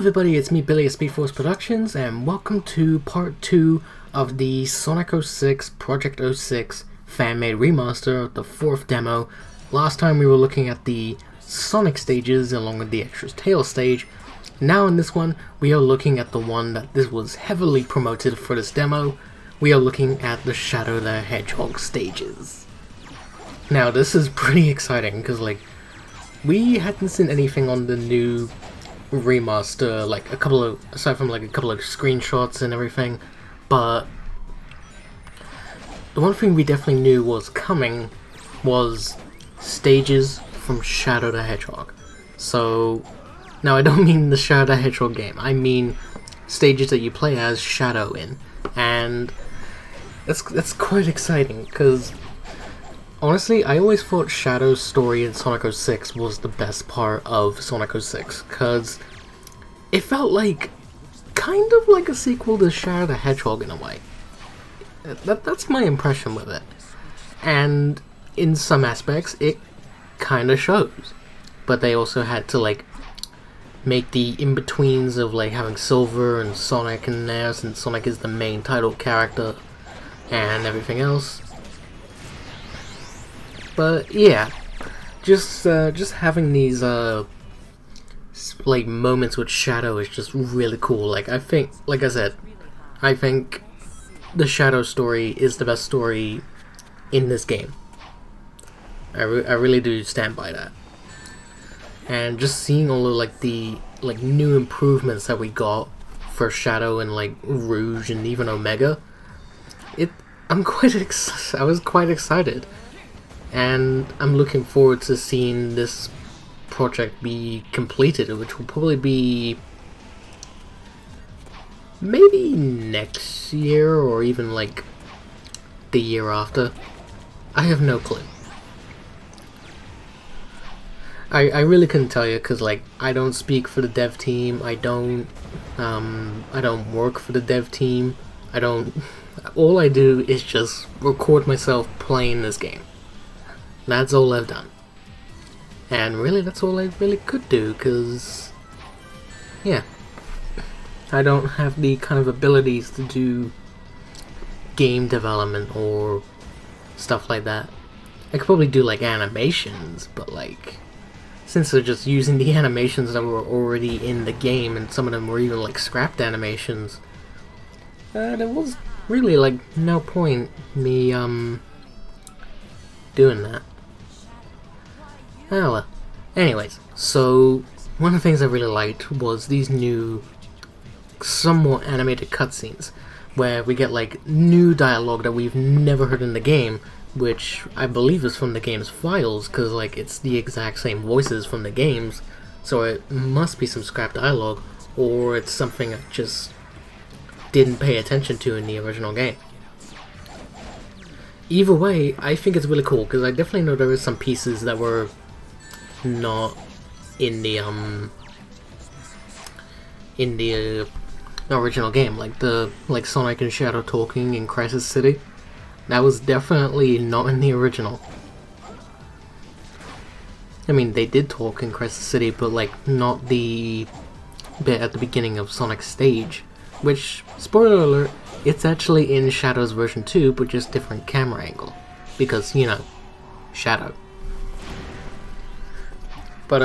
everybody, it's me Billy at Speed Force Productions, and welcome to part 2 of the Sonic 06 Project 06 fan-made remaster, the 4th demo. Last time we were looking at the Sonic stages along with the extras Tail stage. Now in this one, we are looking at the one that this was heavily promoted for this demo. We are looking at the Shadow the Hedgehog stages. Now this is pretty exciting because we hadn't seen anything on the new remaster, aside from a couple of screenshots and everything, but the one thing we definitely knew was coming was stages from Shadow the Hedgehog. So now I don't mean the Shadow the Hedgehog game, I mean stages that you play as Shadow in, and that's quite exciting because honestly, I always thought Shadow's story in Sonic 06 was the best part of Sonic 06, because it felt kind of like a sequel to Shadow the Hedgehog in a way. That's my impression with it. And in some aspects, it kind of shows. But they also had to make the in-betweens of having Silver and Sonic in there, since Sonic is the main title character and everything else. But yeah, just having these moments with Shadow is just really cool. I think the Shadow story is the best story in this game. I really do stand by that. And just seeing all of the new improvements that we got for Shadow and Rouge and even Omega, I was quite excited. And I'm looking forward to seeing this project be completed, which will probably be maybe next year or even the year after. I have no clue. I really couldn't tell you because I don't speak for the dev team. I don't work for the dev team. All I do is just record myself playing this game. That's all I've done. And really, that's all I really could do, because, yeah, I don't have the kind of abilities to do game development or stuff like that. I could probably do, animations, but, since they're just using the animations that were already in the game, and some of them were even, scrapped animations, there was really, no point me, doing that. Oh well. Anyways, so one of the things I really liked was these new, somewhat animated cutscenes, where we get new dialogue that we've never heard in the game, which I believe is from the game's files, because it's the exact same voices from the games, so it must be some scrapped dialogue, or it's something I just didn't pay attention to in the original game. Either way, I think it's really cool, because I definitely know there is some pieces that were not in the original game, like Sonic and Shadow talking in Crisis City. That was definitely not in the original. I mean, they did talk in Crisis City, but not the bit at the beginning of Sonic's stage, which, spoiler alert, it's actually in Shadow's version 2, but just different camera angle, because, Shadow. But,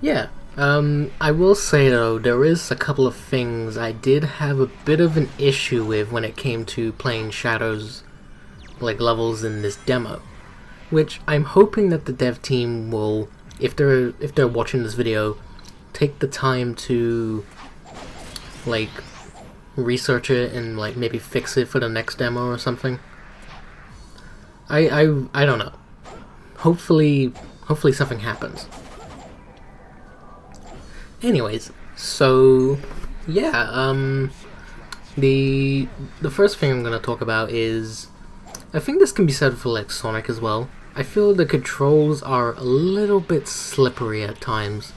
yeah. I will say, though, there is a couple of things I did have a bit of an issue with when it came to playing Shadow's, levels in this demo. Which I'm hoping that the dev team will, if they're watching this video, take the time to, research it and, maybe fix it for the next demo or something. I don't know. Hopefully something happens. Anyways, so yeah, the first thing I'm gonna talk about is, I think this can be said for Sonic as well. I feel the controls are a little bit slippery at times.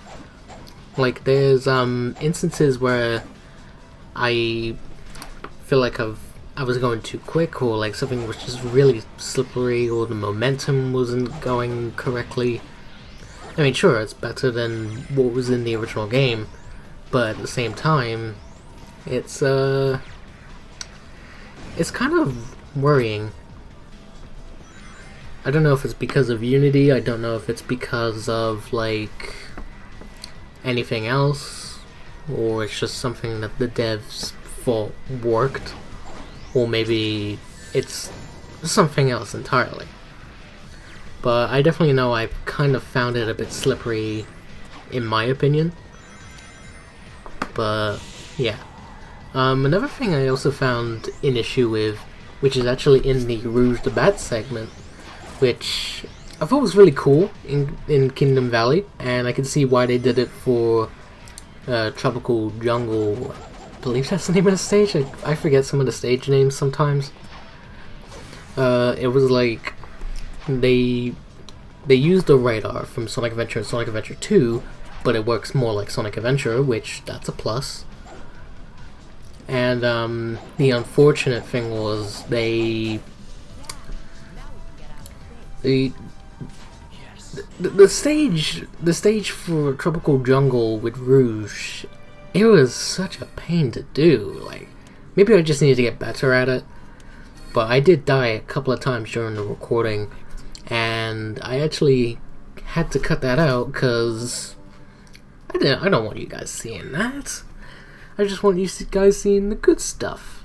There's instances where I feel I was going too quick, or something was just really slippery, or the momentum wasn't going correctly. I mean, sure, it's better than what was in the original game, but at the same time, it's kind of worrying. I don't know if it's because of Unity, I don't know if it's because of, like, anything else, or it's just something that the devs thought worked, or maybe it's something else entirely. But I definitely know I've kind of found it a bit slippery, in my opinion. But, yeah. Another thing I also found an issue with, which is actually in the Rouge the Bat segment, which I thought was really cool in Kingdom Valley, and I can see why they did it for Tropical Jungle. I believe that's the name of the stage. I forget some of the stage names sometimes. It was like they used the radar from Sonic Adventure and Sonic Adventure 2, but it works more like Sonic Adventure, which that's a plus. And the unfortunate thing was the stage for Tropical Jungle with Rouge, it was such a pain to do. Like, maybe I just needed to get better at it, but I did die a couple of times during the recording, and I actually had to cut that out because I don't want you guys seeing that. I just want you guys seeing the good stuff.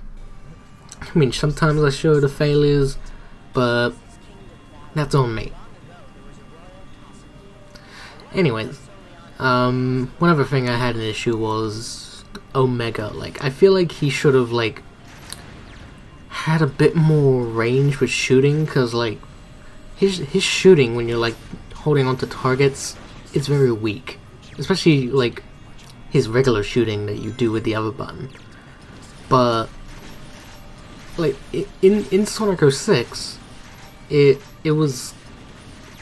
I mean, sometimes I show the failures, but that's on me. Anyways, one other thing I had an issue was Omega. Like, I feel like he should have, like, had a bit more range with shooting, because, like, his shooting when you're, like, holding onto targets, it's very weak. Especially, like, his regular shooting that you do with the other button. But, like, in Sonic 06, it was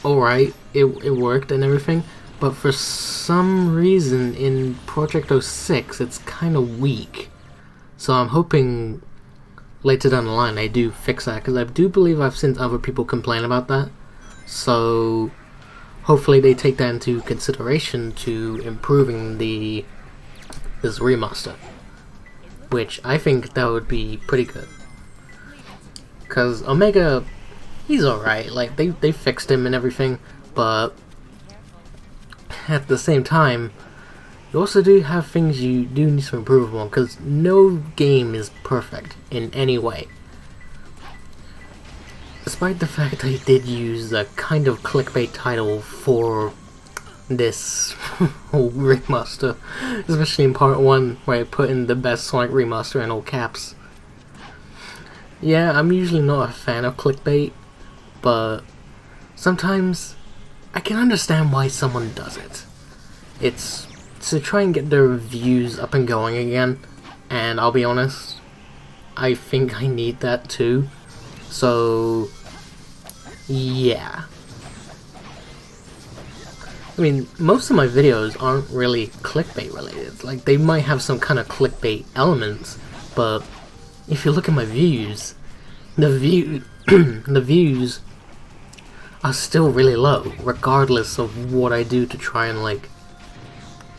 alright, it worked and everything, but for some reason in Project 06 it's kind of weak. So I'm hoping later down the line they do fix that, because I do believe I've seen other people complain about that. So hopefully they take that into consideration to improving this remaster, which I think that would be pretty good. Because Omega, he's alright, like, they fixed him and everything, but at the same time, you also do have things you do need to improve on, because no game is perfect in any way. Despite the fact I did use a kind of clickbait title for this whole remaster, especially in part 1, where I put in the best Sonic remaster in all caps. Yeah, I'm usually not a fan of clickbait, but sometimes I can understand why someone does it. It's to try and get their views up and going again, and I'll be honest, I think I need that too. So, yeah. I mean, most of my videos aren't really clickbait related. Like, they might have some kind of clickbait elements, but if you look at my views, the views are still really low, regardless of what I do to try and, like,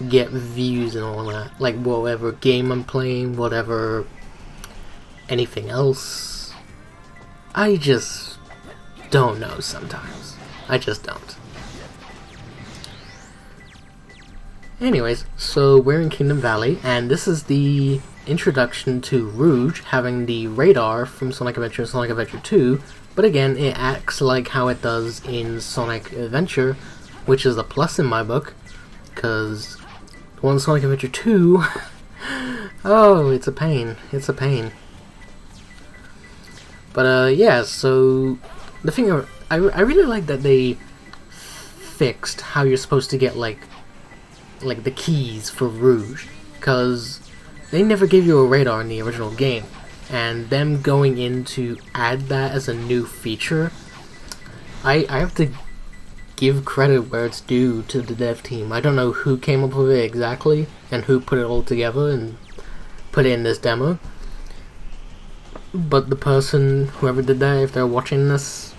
get views and all that. Like, whatever game I'm playing, whatever anything else. I just don't know sometimes. I just don't. Anyways, so we're in Kingdom Valley, and this is the introduction to Rouge having the radar from Sonic Adventure and Sonic Adventure 2, but again, it acts like how it does in Sonic Adventure, which is a plus in my book, because the one Sonic Adventure 2, oh, it's a pain, it's a pain. But yeah, so the thing, I really like that they fixed how you're supposed to get, like the keys for Rouge, because they never gave you a radar in the original game, and them going in to add that as a new feature, I have to give credit where it's due to the dev team. I don't know who came up with it exactly, and who put it all together and put it in this demo, but the person, whoever did that, if they're watching this,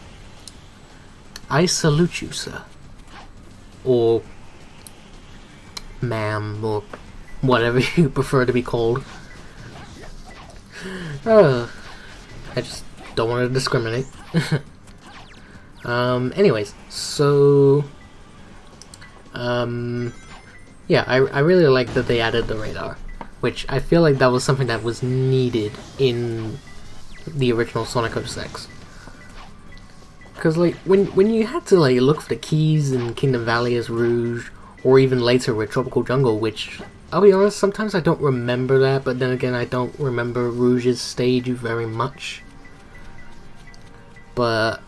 I salute you, sir. Or ma'am, or whatever you prefer to be called. I just don't want to discriminate. Anyways, so yeah, I really like that they added the radar, which I feel like that was something that was needed in the original Sonic 06. Because like when you had to like look for the keys in Kingdom Valley as Rouge, or even later with Tropical Jungle, which I'll be honest, sometimes I don't remember that, but then again I don't remember Rouge's stage very much. But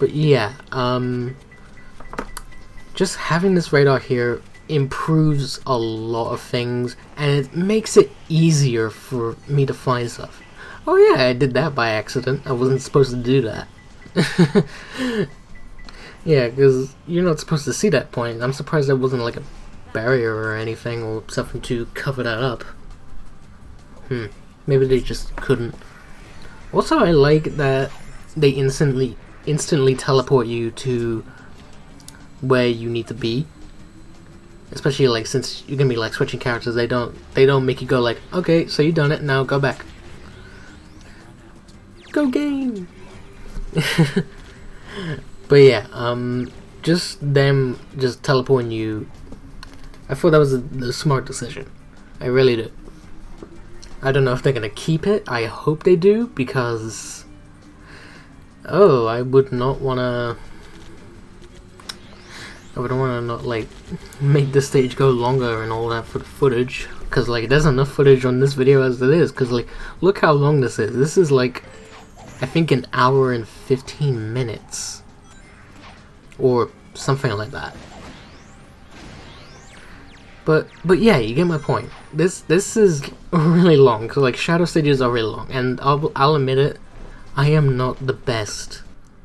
yeah, just having this radar here improves a lot of things, and it makes it easier for me to find stuff. Oh yeah, I did that by accident. I wasn't supposed to do that. Yeah, because you're not supposed to see that point. I'm surprised there wasn't like a barrier or anything, or something to cover that up. Maybe they just couldn't. Also, I like that they instantly teleport you to where you need to be. Especially like since you're gonna be like switching characters, they don't make you go like, okay, so you done it, now go back. Go game. But yeah, just them just teleporting you, I thought that was the smart decision. I really did. I don't know if they're gonna keep it. I hope they do, because I would not wanna not like make the stage go longer and all that for the footage, because like there's enough footage on this video as it is. Because like, look how long this is. This is like, I think, an hour and 15 minutes or something like that. But yeah, you get my point. This is really long, because like Shadow stages are really long, and I'll admit it, I am not the best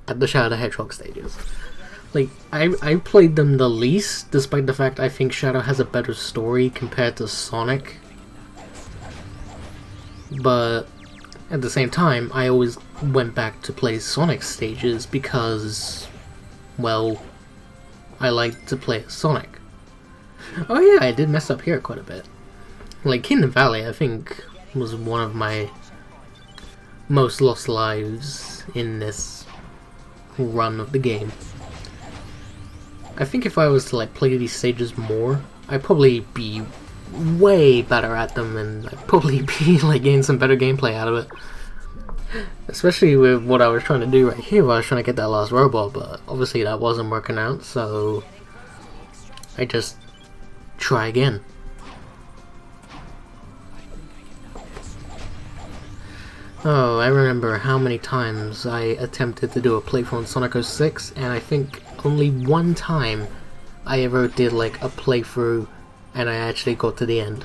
at the Shadow the Hedgehog stages. Like, I played them the least, despite the fact I think Shadow has a better story compared to Sonic. But at the same time, I always went back to play Sonic stages because, well, I like to play as Sonic. Oh yeah, I did mess up here quite a bit. Like, Kingdom Valley, I think, was one of my most lost lives in this run of the game. I think if I was to like play these stages more, I'd probably be way better at them, and I'd probably be like getting some better gameplay out of it. Especially with what I was trying to do right here, where I was trying to get that last robot, but obviously that wasn't working out, so I just try again. Oh, I remember how many times I attempted to do a playthrough on Sonic 06, and I think only one time I ever did like a playthrough and I actually got to the end.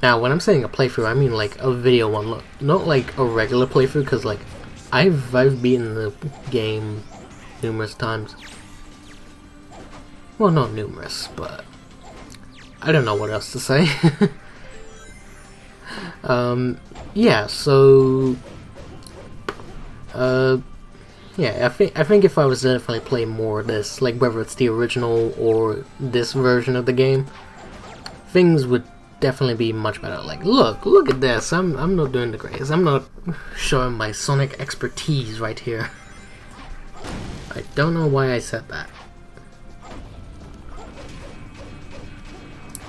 Now, when I'm saying a playthrough, I mean like a video one, not like a regular playthrough, because like I've beaten the game numerous times. Well, not numerous, but I don't know what else to say. Yeah, so yeah, I think if I was to definitely play more of this, like whether it's the original or this version of the game, things would definitely be much better. Like, look at this. I'm not doing the greatest. I'm not showing my Sonic expertise right here. I don't know why I said that.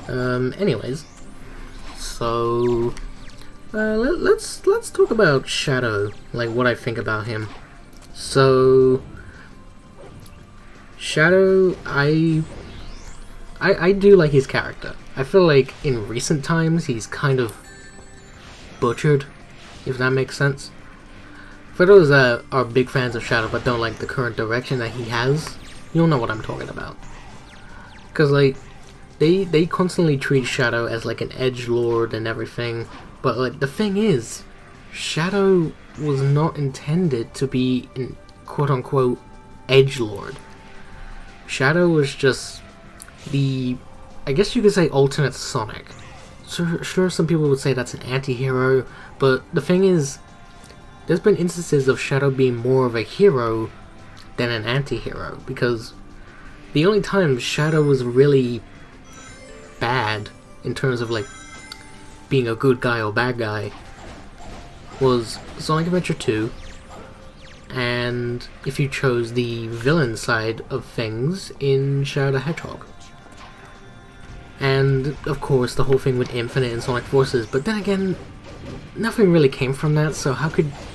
Anyways, so let's talk about Shadow, like what I think about him. So Shadow, I do like his character. I feel like in recent times he's kind of butchered, if that makes sense. For those that are big fans of Shadow but don't like the current direction that he has, you'll know what I'm talking about. Because like they constantly treat Shadow as like an edgelord and everything, but like the thing is, Shadow was not intended to be an quote-unquote edgelord. Shadow was just the, I guess you could say, alternate Sonic. Sure, some people would say that's an anti-hero, but the thing is, there's been instances of Shadow being more of a hero than an anti-hero, because the only time Shadow was really bad in terms of like being a good guy or bad guy was Sonic Adventure 2, and if you chose the villain side of things in Shadow the Hedgehog. And of course the whole thing with Infinite and Sonic Forces, but then again, nothing really came from that, so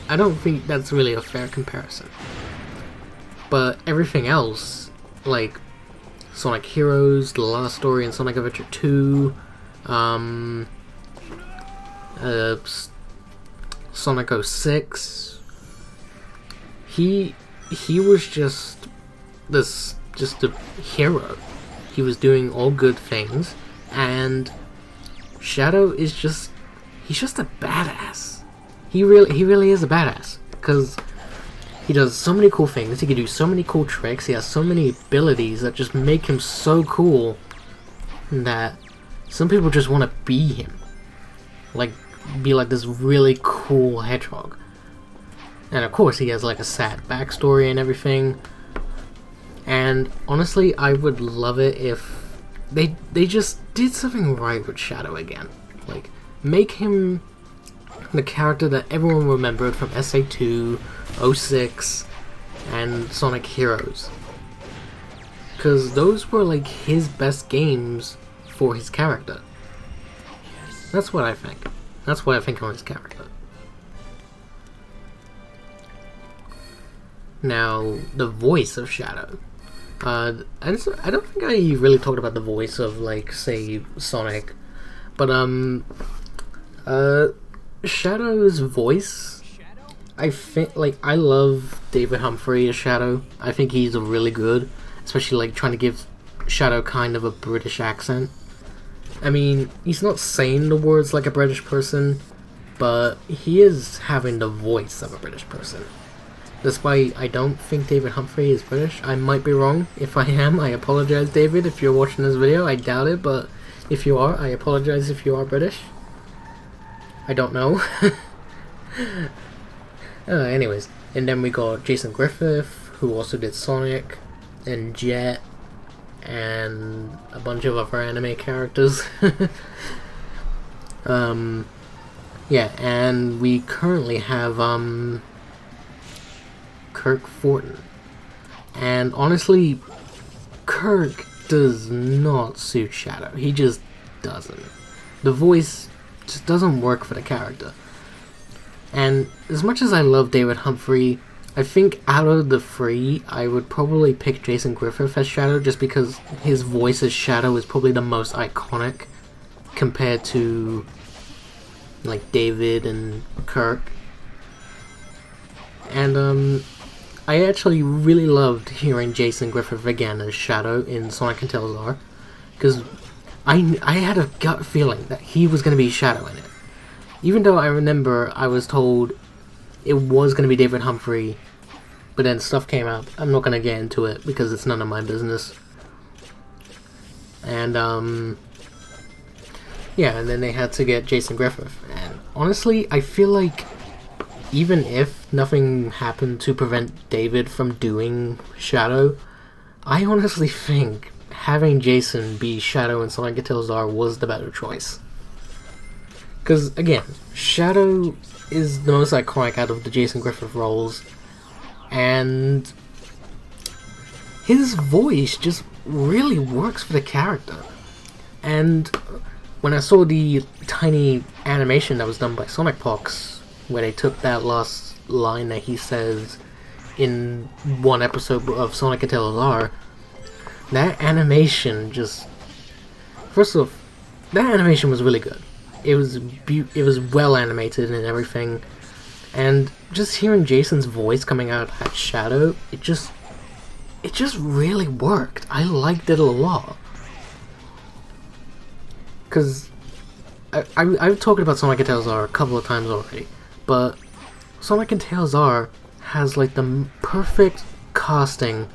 I don't think that's really a fair comparison. But everything else, like Sonic Heroes, The Last Story, and Sonic Adventure 2, Sonic 06, he was just a hero. He was doing all good things, and Shadow is he's just a badass. He really is a badass, because he does so many cool things, he can do so many cool tricks, he has so many abilities that just make him so cool that some people just want to be him. Be like this really cool hedgehog. And of course he has like a sad backstory and everything. And honestly, I would love it if they just did something right with Shadow again. Like, make him the character that everyone remembered from SA2, 06, and Sonic Heroes. Because those were like his best games for his character. That's what I think. That's what I think on his character. Now, the voice of Shadow. I don't think I really talked about the voice of, like, say, Sonic. But, Shadow's voice, I think, like, I love David Humphrey as Shadow. I think he's really good, especially, like, trying to give Shadow kind of a British accent. I mean, he's not saying the words like a British person, but he is having the voice of a British person. Despite I don't think David Humphrey is British. I might be wrong. If I am, I apologize, David, if you're watching this video. I doubt it, but if you are, I apologize if you are British. I don't know. Anyways, and then we got Jason Griffith, who also did Sonic, and Jet, and a bunch of other anime characters. Yeah, and we currently have, Kirk Fortin. And honestly, Kirk does not suit Shadow. He just doesn't. The voice just doesn't work for the character. And as much as I love David Humphrey, I think out of the three, I would probably pick Jason Griffith as Shadow, just because his voice as Shadow is probably the most iconic compared to, like, David and Kirk. And, I actually really loved hearing Jason Griffith again as Shadow in Sonic and Tails R, because I had a gut feeling that he was going to be Shadow in it. Even though I remember I was told it was going to be David Humphrey, but then stuff came out. I'm not going to get into it because it's none of my business. And, yeah, and then they had to get Jason Griffith. And honestly, I feel like even if nothing happened to prevent David from doing Shadow, I honestly think having Jason be Shadow in Sonic and Tails R was the better choice. Because, again, Shadow is the most iconic out of the Jason Griffith roles, and his voice just really works for the character. And when I saw the tiny animation that was done by Sonic Pox, where they took that last line that he says in one episode of Sonic and Tails R, that animation just... First off, that animation was really good. It was well animated and everything, and just hearing Jason's voice coming out at Shadow, it just really worked. I liked it a lot. Because I've talked about Sonic and Tails R a couple of times already, but Sonic and Tails R has like the perfect casting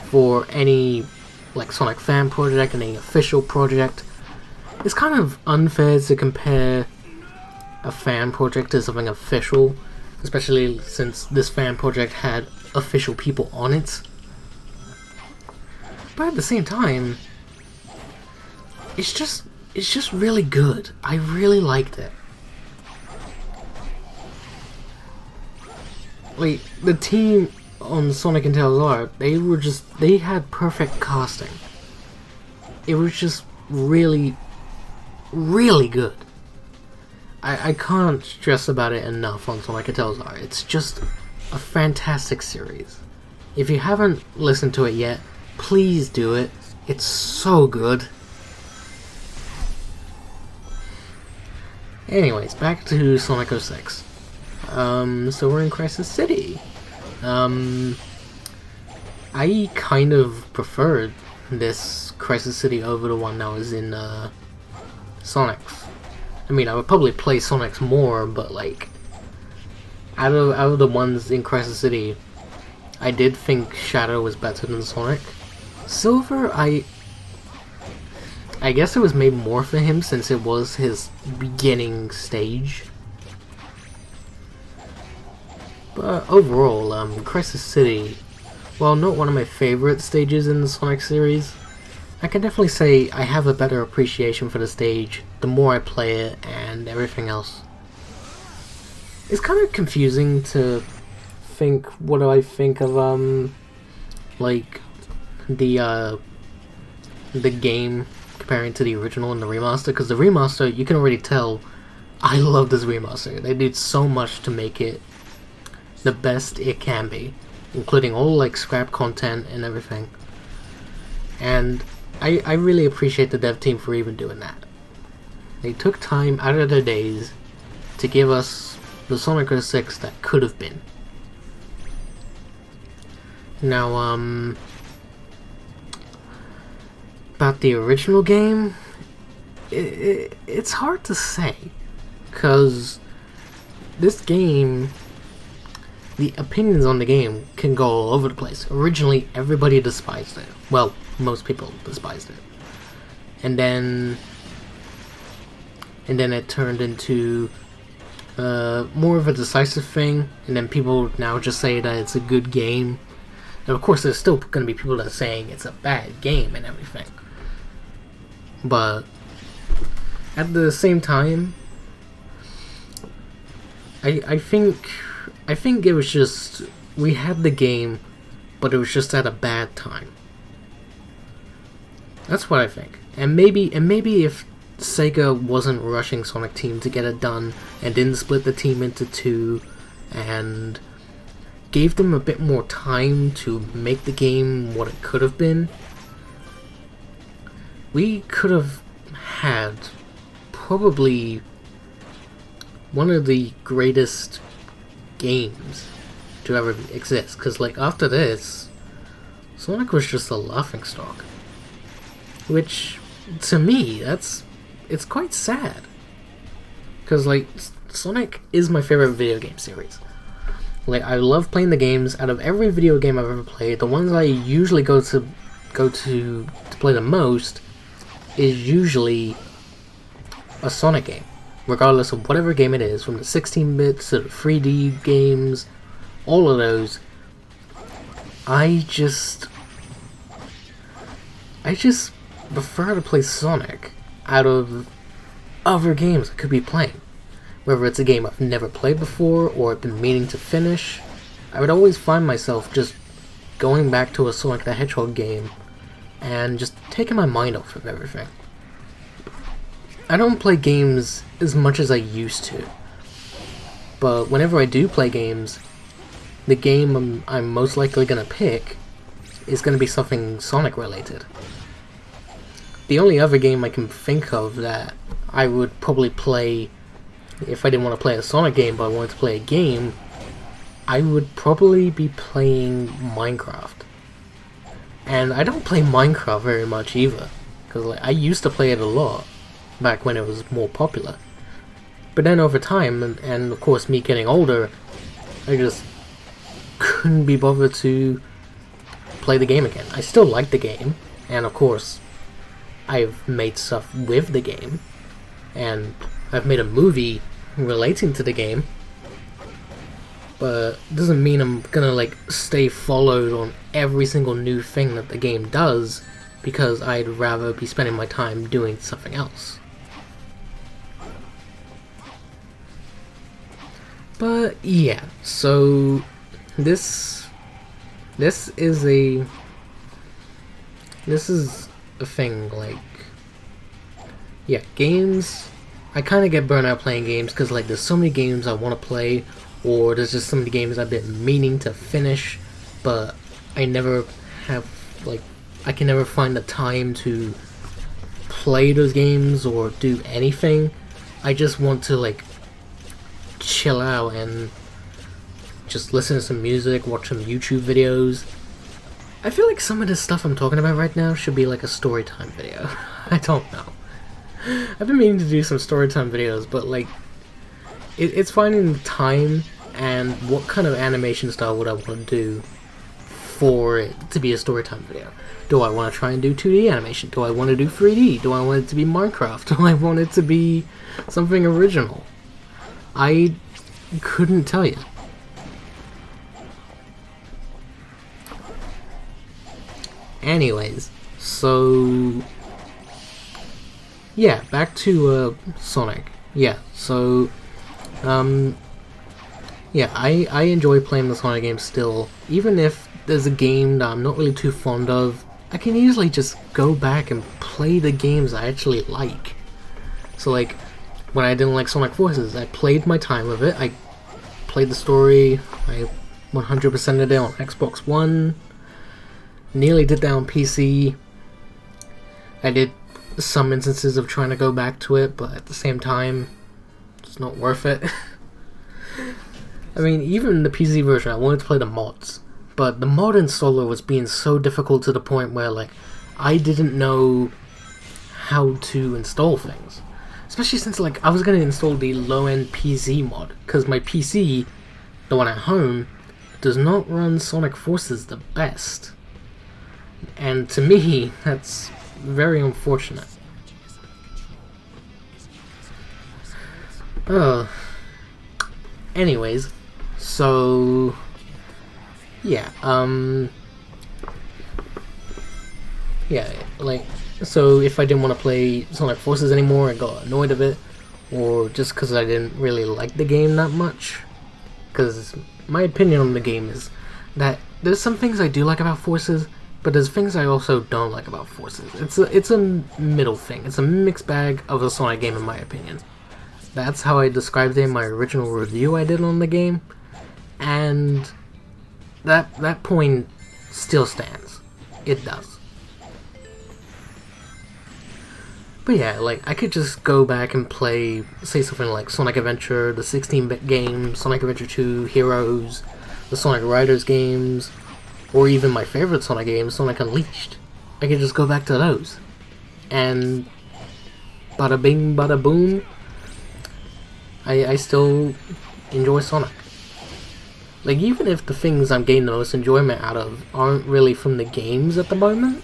for any like Sonic fan project, any official project. It's kind of unfair to compare a fan project to something official, especially since this fan project had official people on it. But at the same time, it's just really good. I really liked it. Like, the team on Sonic and Tails Art, they had perfect casting. It was just really, really good. I can't stress about it enough on Sonic and Tails Art. It's just a fantastic series. If you haven't listened to it yet, please do it. It's so good. Anyways, back to Sonic 06. So we're in Crisis City. I kind of preferred this Crisis City over the one that was in Sonic's. I mean, I would probably play Sonic's more, but like, out of the ones in Crisis City, I did think Shadow was better than Sonic. Silver, I guess it was made more for him since it was his beginning stage. But overall, Crisis City, while not one of my favorite stages in the Sonic series, I can definitely say I have a better appreciation for the stage the more I play it and everything else. It's kind of confusing to think, what do I think of, like, the game comparing to the original and the remaster, because the remaster, you can already tell, I love this remaster. They did so much to make it the best it can be, including all, like, scrap content and everything. And I really appreciate the dev team for even doing that. They took time out of their days to give us the Sonic 06 that could have been. Now, about the original game, it's hard to say, because this game, the opinions on the game can go all over the place. Originally, everybody despised it. Well, most people despised it. And then it turned into more of a decisive thing, and then people now just say that it's a good game. And of course, there's still going to be people that are saying it's a bad game and everything. But at the same time, I think it was just, we had the game, but it was just at a bad time. That's what I think. And maybe if Sega wasn't rushing Sonic Team to get it done and didn't split the team into two and gave them a bit more time to make the game what it could have been, we could have had probably one of the greatest games to ever exist. Because, like, after this, Sonic was just a laughingstock. Which, to me, it's quite sad. Because, like, Sonic is my favorite video game series. Like, I love playing the games. Out of every video game I've ever played, the ones I usually go to play the most is usually a Sonic game. Regardless of whatever game it is, from the 16-bits to the 3D games, all of those, I just prefer to play Sonic out of other games I could be playing. Whether it's a game I've never played before or I've been meaning to finish, I would always find myself just going back to a Sonic the Hedgehog game and just taking my mind off of everything. I don't play games as much as I used to, but whenever I do play games, the game I'm most likely going to pick is going to be something Sonic related. The only other game I can think of that I would probably play if I didn't want to play a Sonic game but I wanted to play a game, I would probably be playing Minecraft. And I don't play Minecraft very much either, because like, I used to play it a lot back when it was more popular. But then over time, and of course me getting older, I just couldn't be bothered to play the game again. I still like the game, and of course I've made stuff with the game, and I've made a movie relating to the game, but it doesn't mean I'm gonna like stay followed on every single new thing that the game does, because I'd rather be spending my time doing something else. But yeah, so this is a thing, like, yeah, games, I kind of get burnt out playing games because like there's so many games I want to play, or there's just so many games I've been meaning to finish, but I never have, like, I can never find the time to play those games or do anything. I just want to like chill out and just listen to some music, watch some YouTube videos. I feel like some of this stuff I'm talking about right now should be like a storytime video. I don't know. I've been meaning to do some storytime videos, but like, it's finding the time and what kind of animation style would I want to do for it to be a storytime video. Do I want to try and do 2D animation? Do I want to do 3D? Do I want it to be Minecraft? Do I want it to be something original? I couldn't tell you. Anyways, so yeah, back to Sonic. Yeah, so yeah, I enjoy playing the Sonic games still. Even if there's a game that I'm not really too fond of, I can easily just go back and play the games I actually like. So like, when I didn't like Sonic Forces, I played my time with it. I played the story. I 100%ed it on Xbox One. Nearly did that on PC. I did some instances of trying to go back to it, but at the same time, it's not worth it. I mean, even the PC version, I wanted to play the mods, but the mod installer was being so difficult to the point where, like, I didn't know how to install things. Especially since, like, I was going to install the low-end PC mod, because my PC, the one at home, does not run Sonic Forces the best. And to me, that's very unfortunate. Anyways, so yeah, yeah, like, so if I didn't want to play Sonic Forces anymore, I got annoyed of it, or just because I didn't really like the game that much, because my opinion on the game is that there's some things I do like about Forces, but there's things I also don't like about Forces. It's a middle thing. It's a mixed bag of a Sonic game, in my opinion. That's how I described it in my original review I did on the game, and that point still stands. It does. But yeah, like, I could just go back and play, say, something like Sonic Adventure, the 16-bit game, Sonic Adventure 2, Heroes, the Sonic Riders games, or even my favorite Sonic game, Sonic Unleashed. I could just go back to those. And bada bing, bada boom, I still enjoy Sonic. Like, even if the things I'm getting the most enjoyment out of aren't really from the games at the moment,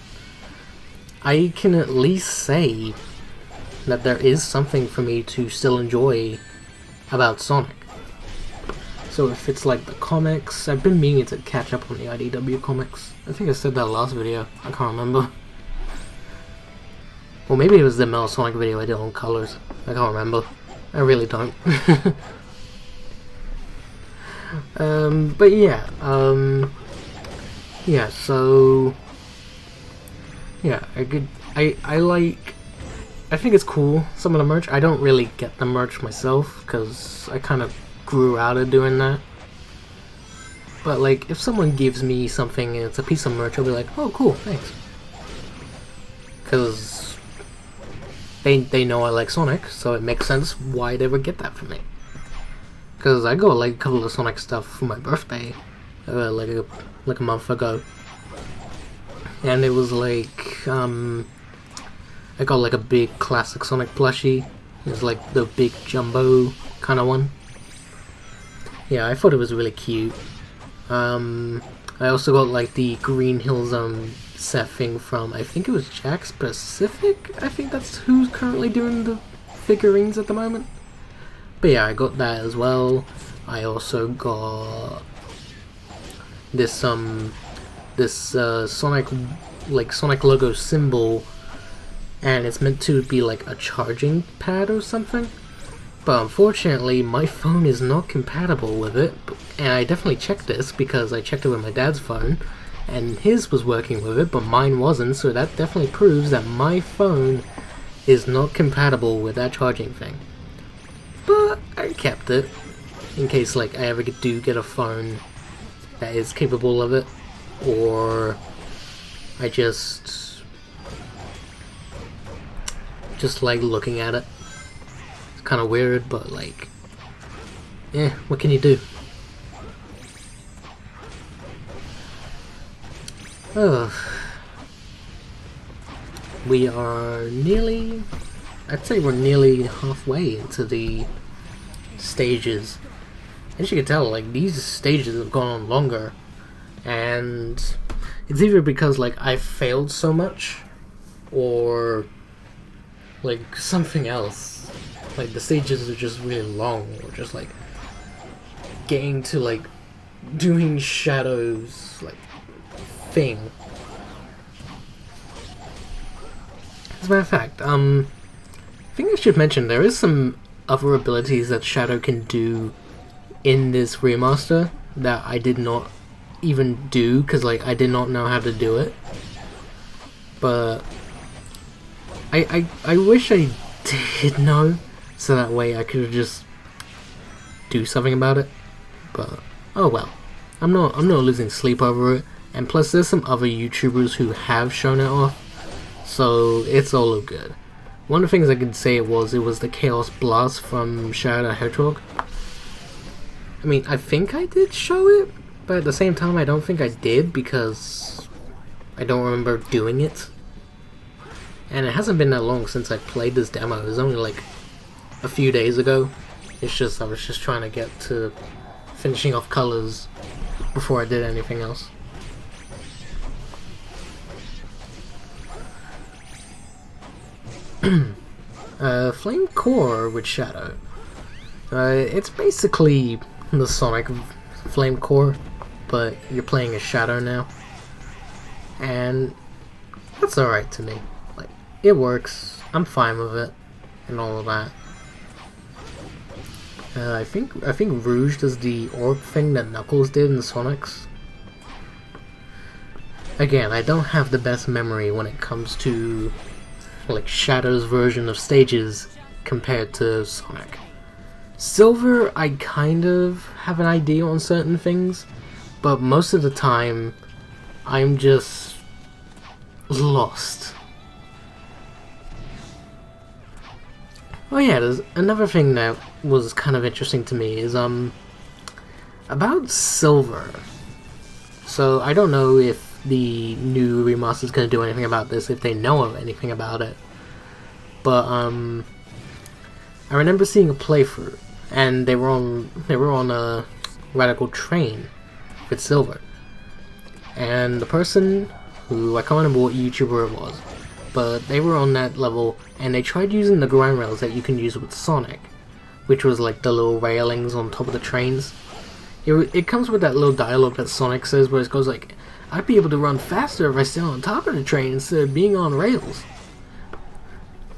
I can at least say that there is something for me to still enjoy about Sonic. So if it's like the comics, I've been meaning to catch up on the IDW comics. I think I said that last video, I can't remember. Or maybe it was the Metal Sonic video I did on Colors, I can't remember. I really don't. But yeah, yeah, so yeah, I think it's cool, some of the merch. I don't really get the merch myself, because I kind of grew out of doing that. But like, if someone gives me something and it's a piece of merch, I'll be like, oh cool, thanks. Because they know I like Sonic, so it makes sense why they would get that from me. Because I got like a couple of Sonic stuff for my birthday, like a month ago. And it was like, I got like a big classic Sonic plushie. It was like the big jumbo kind of one. Yeah, I thought it was really cute. I also got like the Green Hill Zone set thing from, I think it was Jack's Pacific? I think that's who's currently doing the figurines at the moment. But yeah, I got that as well. I also got this Sonic, like Sonic logo symbol, and it's meant to be like a charging pad or something. But unfortunately, my phone is not compatible with it, and I definitely checked this because I checked it with my dad's phone, and his was working with it, but mine wasn't, so that definitely proves that my phone is not compatible with that charging thing. But I kept it, in case like I ever do get a phone that is capable of it, or I just like looking at it. It's kind of weird, but like, what can you do? We are nearly, I'd say we're nearly halfway into the stages. As you can tell, like, these stages have gone on longer, and it's either because like I failed so much, or like something else. Like the stages are just really long, or just like getting to like doing Shadow's like thing. As a matter of fact, I think I should mention there is some other abilities that Shadow can do in this remaster that I did not even do because like I did not know how to do it. But I wish I did know, so that way I could just do something about it. But oh well, I'm not losing sleep over it. And plus, there's some other YouTubers who have shown it off, so it's all good. One of the things I could say it was the Chaos Blast from Shadow the Hedgehog. I mean, I think I did show it, but at the same time, I don't think I did because I don't remember doing it. And it hasn't been that long since I played this demo. It was only like a few days ago. It's just I was just trying to get to finishing off colors before I did anything else. Flame Core with Shadow. It's basically the Sonic Flame Core, but you're playing as Shadow now. And that's alright to me. Like, it works, I'm fine with it, and all of that. I think Rouge does the orb thing that Knuckles did in Sonic's. Again, I don't have the best memory when it comes to like Shadow's version of stages compared to Sonic. Silver, I kind of have an idea on certain things, but most of the time I'm just lost. Oh yeah, there's another thing that was kind of interesting to me is about Silver. So I don't know if the new remaster is going to do anything about this, if they know of anything about it. But I remember seeing a playthrough, and they were on a Radical Train with Silver, and the person who I can't remember what YouTuber it was, but they were on that level, and they tried using the grind rails that you can use with Sonic, which was like the little railings on top of the trains. It comes with that little dialogue that Sonic says, where it goes like, "I'd be able to run faster if I stay on top of the train instead of being on rails."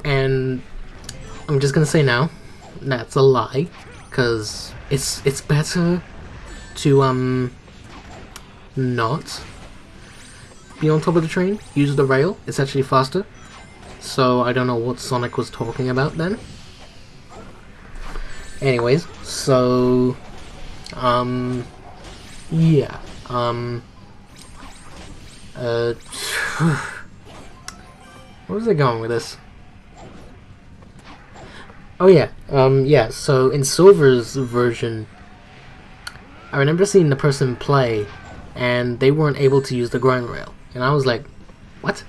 And I'm just gonna say now, that's a lie, because it's better to not be on top of the train, use the rail, it's actually faster. So I don't know what Sonic was talking about then. Anyways, so yeah, where was I going with this? Oh yeah, yeah, so in Silver's version, I remember seeing the person play, and they weren't able to use the grind rail. And I was like, what?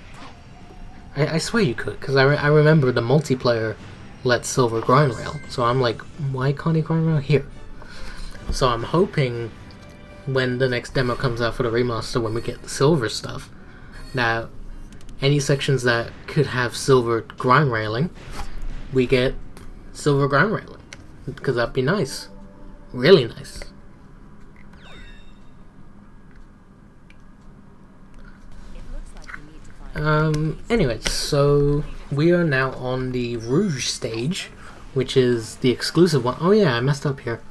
I swear you could, because I remember the multiplayer let Silver grind rail. So I'm like, why can't he grind rail here? So I'm hoping when the next demo comes out for the remaster, when we get the Silver stuff, that any sections that could have Silver grind railing, we get Silver grind railing, because that'd be nice. Really nice. Anyway, so we are now on the Rouge Stage, which is the exclusive one. Oh yeah, I messed up here.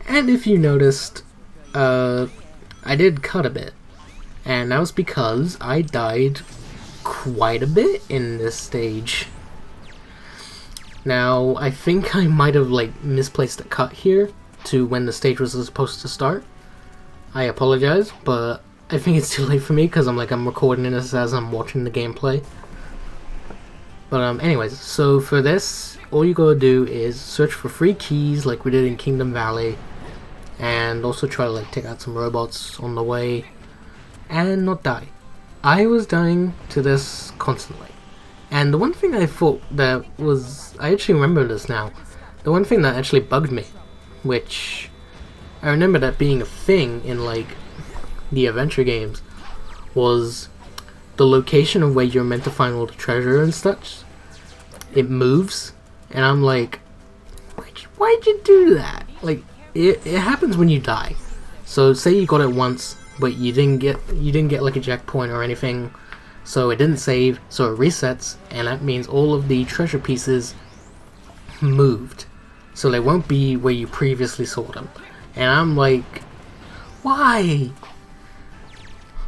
And if you noticed, I did cut a bit. And that was because I died quite a bit in this stage. Now, I think I might have like misplaced a cut here to when the stage was supposed to start. I apologize, but I think it's too late for me because I'm recording this as I'm watching the gameplay. But anyways, so for this, all you gotta do is search for free keys like we did in Kingdom Valley, and also try to like take out some robots on the way, and not die. I was dying to this constantly. And the one thing I thought that was, I actually remember this now, the one thing that actually bugged me, which I remember that being a thing in like the adventure games, was the location of where you're meant to find all the treasure and such. It moves, and I'm like, why'd you do that? Like, it happens when you die. So say you got it once, but you didn't get like a checkpoint or anything, so it didn't save, so it resets, and that means all of the treasure pieces moved, so they won't be where you previously saw them. And I'm like, why?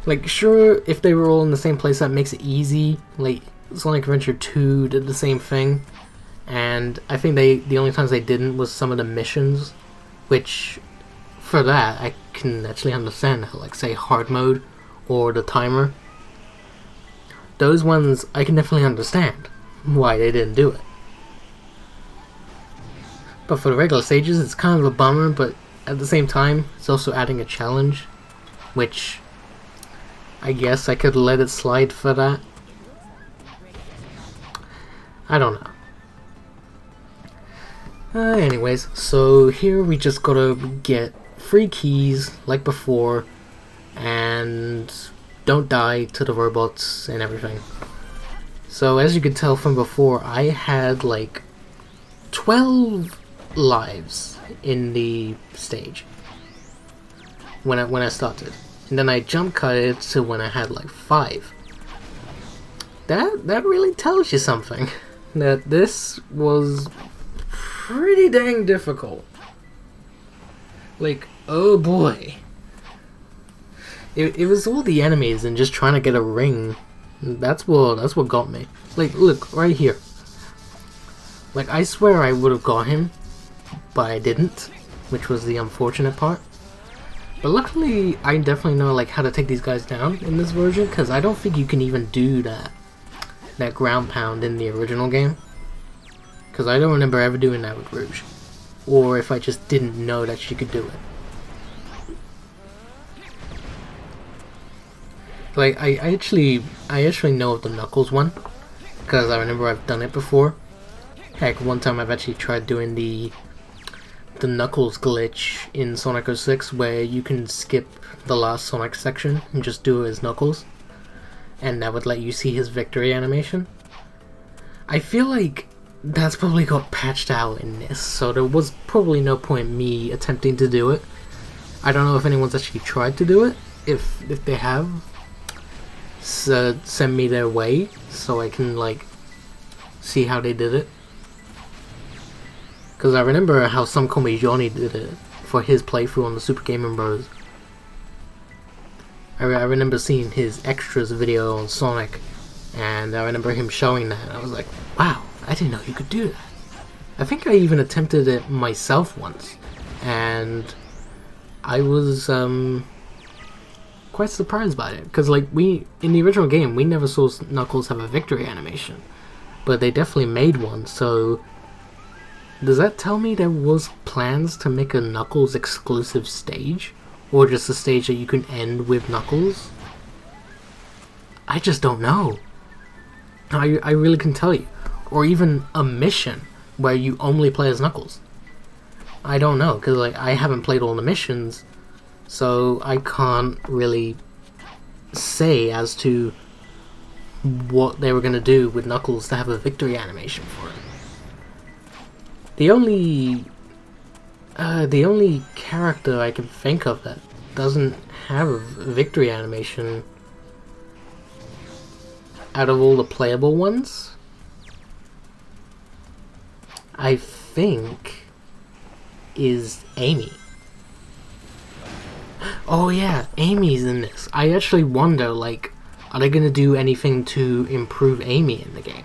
Like, sure, if they were all in the same place, that makes it easy. Like, Sonic Adventure 2 did the same thing, and I think the only times they didn't was some of the missions, which, for that, I can actually understand, like, say, hard mode, or the timer. Those ones, I can definitely understand why they didn't do it. But for the regular stages, it's kind of a bummer, but at the same time, it's also adding a challenge, which I guess I could let it slide for that. I don't know. Anyways, so here we just gotta get free keys like before, and don't die to the robots and everything. So as you could tell from before, I had like 12 lives in the stage when I started. And then I jump cut it to when I had like 5. That really tells you something. That this was pretty dang difficult. Like, oh boy. It was all the enemies and just trying to get a ring. That's what got me. Like, look, right here. Like, I swear I would have got him, but I didn't, which was the unfortunate part. But luckily, I definitely know like how to take these guys down in this version, because I don't think you can even do that ground pound in the original game. Because I don't remember ever doing that with Rouge, or if I just didn't know that she could do it. Like I actually know of the Knuckles one, because I remember I've done it before. Heck, one time I've actually tried doing the Knuckles glitch in Sonic 06, where you can skip the last Sonic section and just do it as Knuckles, and that would let you see his victory animation. I feel like that's probably got patched out in this, so there was probably no point me attempting to do it. I don't know if anyone's actually tried to do it. If they have, send me their way so I can like see how they did it. Because I remember how some call me Johnny did it for his playthrough on the Super Game & Bros. I remember seeing his extras video on Sonic, and I remember him showing that, and I was like, wow, I didn't know you could do that. I think I even attempted it myself once, and I was quite surprised by it, because like in the original game, we never saw Knuckles have a victory animation, but they definitely made one, so does that tell me there was plans to make a Knuckles exclusive stage? Or just a stage that you can end with Knuckles? I just don't know. I really can tell you. Or even a mission where you only play as Knuckles. I don't know, because like I haven't played all the missions, so I can't really say as to what they were going to do with Knuckles to have a victory animation for it. The only The only character I can think of that doesn't have a victory animation out of all the playable ones, I think, is Amy. Oh yeah, Amy's in this. I actually wonder, like, are they gonna do anything to improve Amy in the game?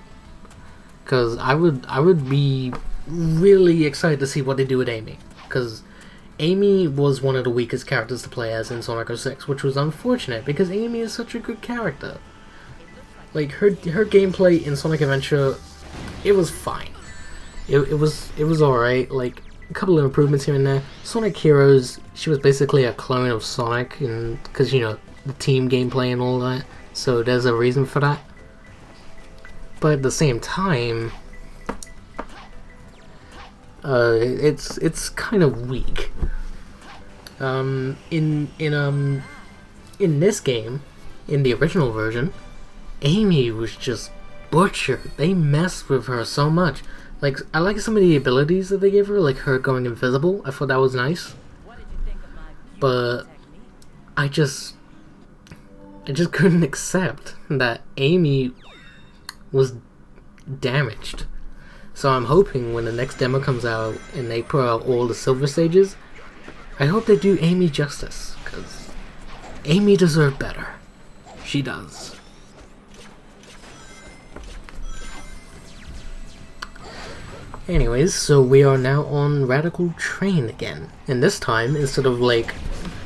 Because I would be really excited to see what they do with Amy. Because Amy was one of the weakest characters to play as in Sonic 06, which was unfortunate because Amy is such a good character. Like, her gameplay in Sonic Adventure, it was fine. It was alright. Like, a couple of improvements here and there. Sonic Heroes, she was basically a clone of Sonic, and because, you know, the team gameplay and all that, so there's a reason for that. But at the same time, it's kind of weak. In this game, in the original version, Amy was just butchered. They messed with her so much. Like, I like some of the abilities that they gave her, like her going invisible. I thought that was nice. But I just couldn't accept that Amy was damaged. So I'm hoping when the next demo comes out and they put out all the silver stages, I hope they do Amy justice, because Amy deserved better. She does. Anyways, so we are now on Radical Train again. And this time, instead of like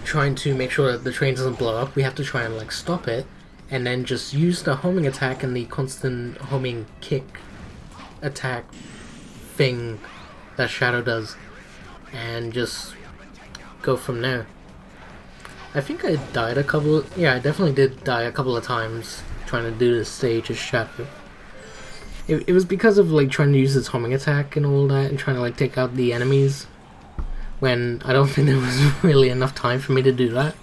trying to make sure that the train doesn't blow up, we have to try and like stop it, and then just use the homing attack and the constant homing kick attack thing that Shadow does, and just go from there. I think I died a couple. Yeah, I definitely did die a couple of times trying to do this stage as Shadow. It was because of like trying to use his homing attack and all that, and trying to like take out the enemies, when I don't think there was really enough time for me to do that.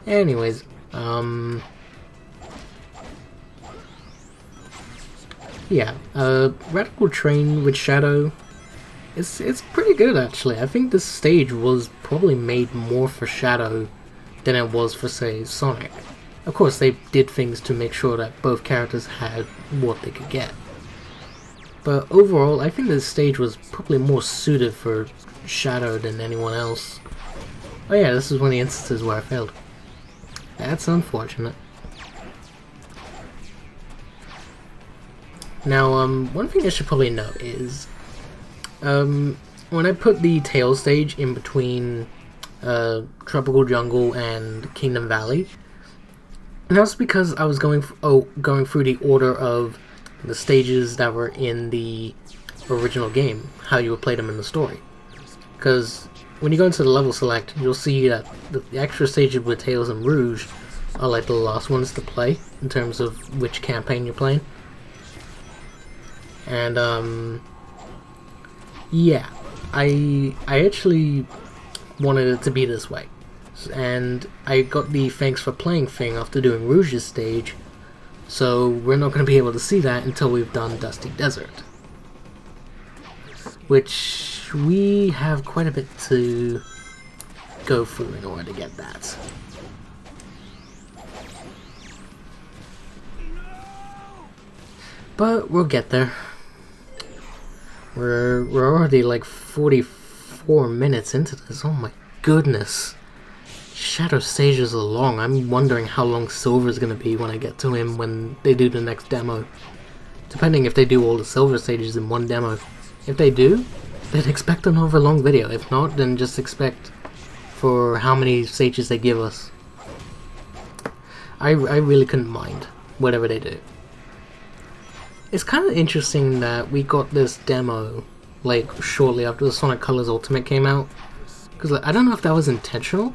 Anyways, yeah, Radical Train with Shadow, it's pretty good actually. I think this stage was probably made more for Shadow than it was for, say, Sonic. Of course, they did things to make sure that both characters had what they could get. But overall, I think this stage was probably more suited for Shadow than anyone else. Oh yeah, this is one of the instances where I failed. That's unfortunate. Now, one thing I should probably note is, when I put the Tail stage in between Tropical Jungle and Kingdom Valley, and that's because I was going through the order of the stages that were in the original game, how you would play them in the story. Because when you go into the level select, you'll see that the extra stages with Tails and Rouge are like the last ones to play in terms of which campaign you're playing. And yeah, I actually wanted it to be this way, and I got the thanks for playing thing after doing Rouge's stage, so we're not going to be able to see that until we've done Dusty Desert, which we have quite a bit to go through in order to get that. But we'll get there. We're already like 44 minutes into this. Oh my goodness. Shadow stages are long. I'm wondering how long Silver's gonna be when I get to him when they do the next demo. Depending if they do all the Silver stages in one demo. If they do, then expect another long video. If not, then just expect for how many stages they give us. I really couldn't mind whatever they do. It's kind of interesting that we got this demo like shortly after the Sonic Colors Ultimate came out, because like, I don't know if that was intentional.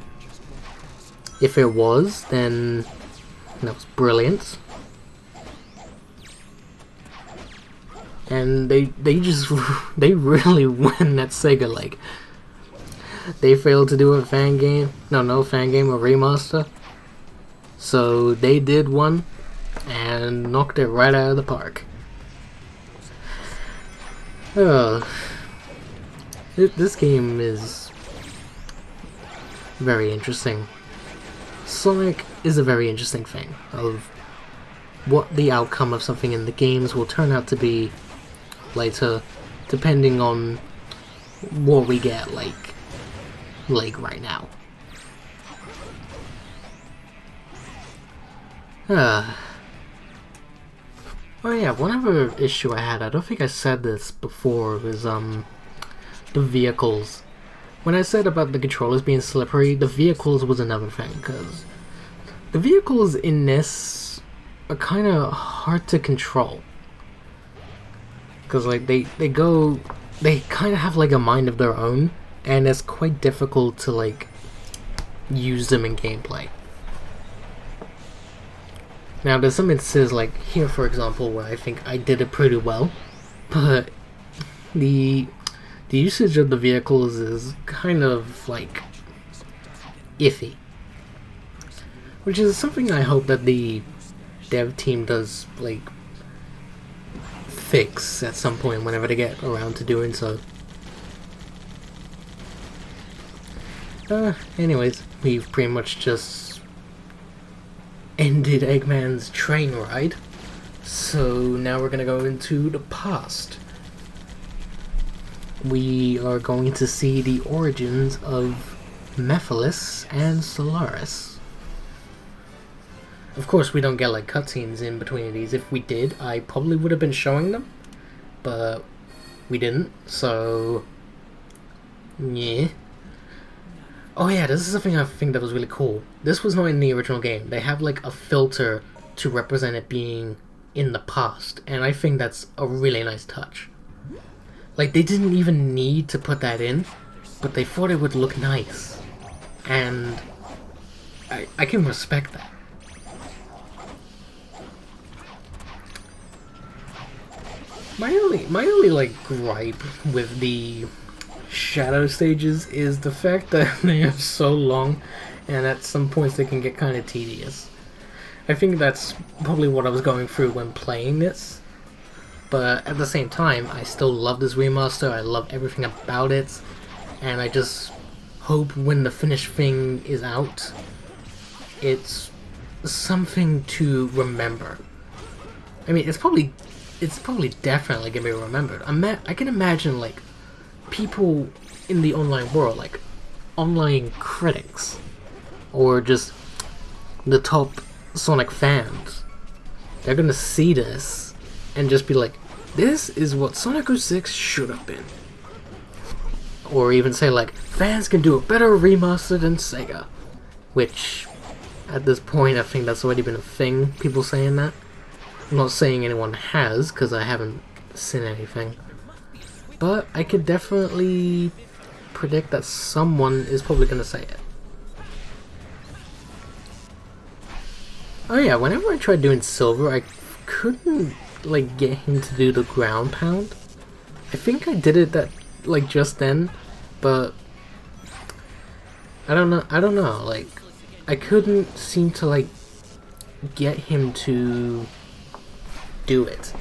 If it was, then that was brilliant. And they really win at Sega. Like, they failed to do a fan game, no fan game or remaster, so they did one and knocked it right out of the park. This game is very interesting. Sonic is a very interesting thing of what the outcome of something in the games will turn out to be later, depending on what we get like right now. Oh yeah, one other issue I had, I don't think I said this before, was the vehicles. When I said about the controllers being slippery, the vehicles was another thing, because the vehicles in this are kind of hard to control. Because like they kind of have like a mind of their own, and it's quite difficult to like use them in gameplay. Now there's some instances like here for example where I think I did it pretty well, but the usage of the vehicles is kind of like iffy. Which is something I hope that the dev team does like fix at some point whenever they get around to doing so. Anyways, we've pretty much just ended Eggman's train ride, so now we're gonna go into the past. We are going to see the origins of Mephiles and Solaris. Of course, we don't get like cutscenes in between these. If we did, I probably would have been showing them, but we didn't, so yeah. Oh yeah, this is something I think that was really cool. This was not in the original game. They have like a filter to represent it being in the past, and I think that's a really nice touch. Like, they didn't even need to put that in, but they thought it would look nice. And I can respect that. My only like gripe with the Shadow stages is the fact that they are so long, and at some points they can get kind of tedious. I think that's probably what I was going through when playing this, but at the same time I still love this remaster. I love everything about it, and I just hope when the finished thing is out, it's something to remember. I mean, it's probably definitely gonna be remembered. I can imagine like people in the online world, like online critics, or just the top Sonic fans, they're gonna see this and just be like, this is what Sonic 06 should have been. Or even say like, fans can do a better remaster than Sega. Which, at this point, I think that's already been a thing, people saying that. I'm not saying anyone has, because I haven't seen anything. But I could definitely predict that someone is probably going to say it. Oh yeah, whenever I tried doing Silver, I couldn't like get him to do the ground pound. I think I did it that like just then, but I don't know, like I couldn't seem to like get him to do it.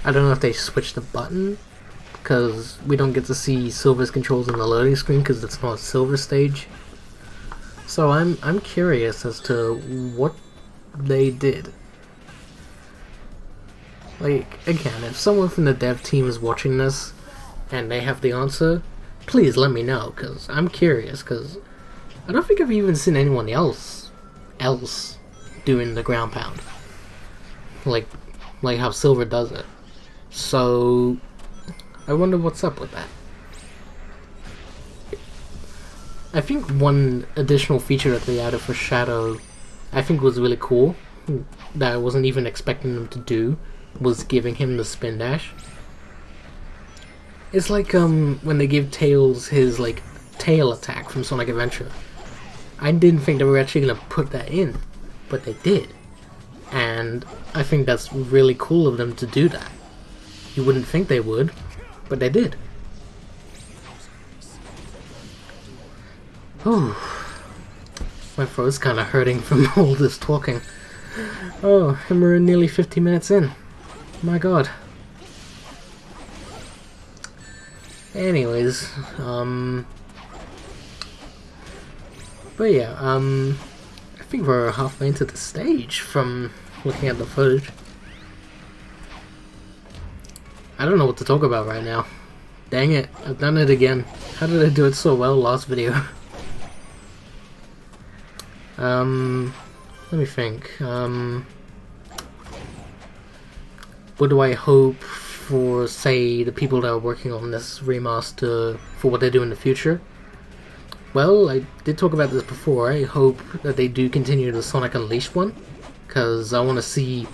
I don't know if they switched the button, because we don't get to see Silver's controls in the loading screen because it's not a Silver stage. So I'm curious as to what they did. Like, again, if someone from the dev team is watching this and they have the answer, please let me know, because I'm curious, because I don't think I've even seen anyone else doing the ground pound. Like how Silver does it. So I wonder what's up with that. I think one additional feature that they added for Shadow, I think was really cool, that I wasn't even expecting them to do, was giving him the spin dash. It's like when they give Tails his like tail attack from Sonic Adventure. I didn't think they were actually gonna put that in, but they did. And I think that's really cool of them to do that. You wouldn't think they would, but they did. Whew. My throat's kind of hurting from all this talking. Oh, and we're nearly 50 minutes in. My god. Anyways, but yeah, I think we're halfway into the stage from looking at the footage. I don't know what to talk about right now. Dang it, I've done it again. How did I do it so well last video? Let me think. What do I hope for, say, the people that are working on this remaster for what they do in the future? Well, I did talk about this before. I hope that they do continue the Sonic Unleashed one, because I want to see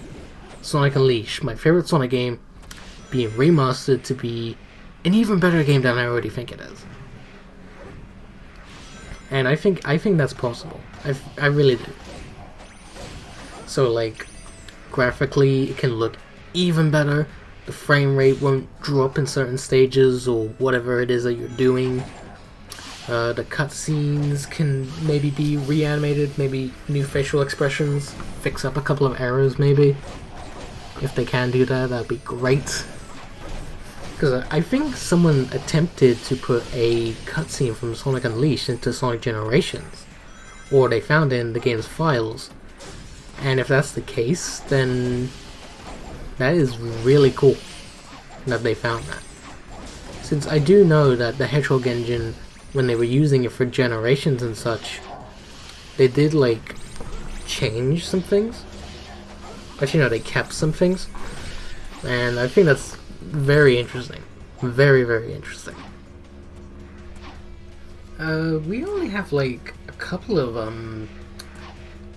Sonic Unleashed, my favorite Sonic game, being remastered to be an even better game than I already think it is. And I think that's possible. I really do. So, like, graphically, it can look even better. The frame rate won't drop in certain stages or whatever it is that you're doing. The cutscenes can maybe be reanimated, maybe new facial expressions, fix up a couple of errors maybe. If they can do that, that'd be great. Because I think someone attempted to put a cutscene from Sonic Unleashed into Sonic Generations, or they found it in the game's files. And if that's the case, then that is really cool that they found that. Since I do know that the Hedgehog engine, when they were using it for Generations and such, they did like change some things. But you know, they kept some things. And I think that's very interesting. Very, very interesting. We only have like a couple of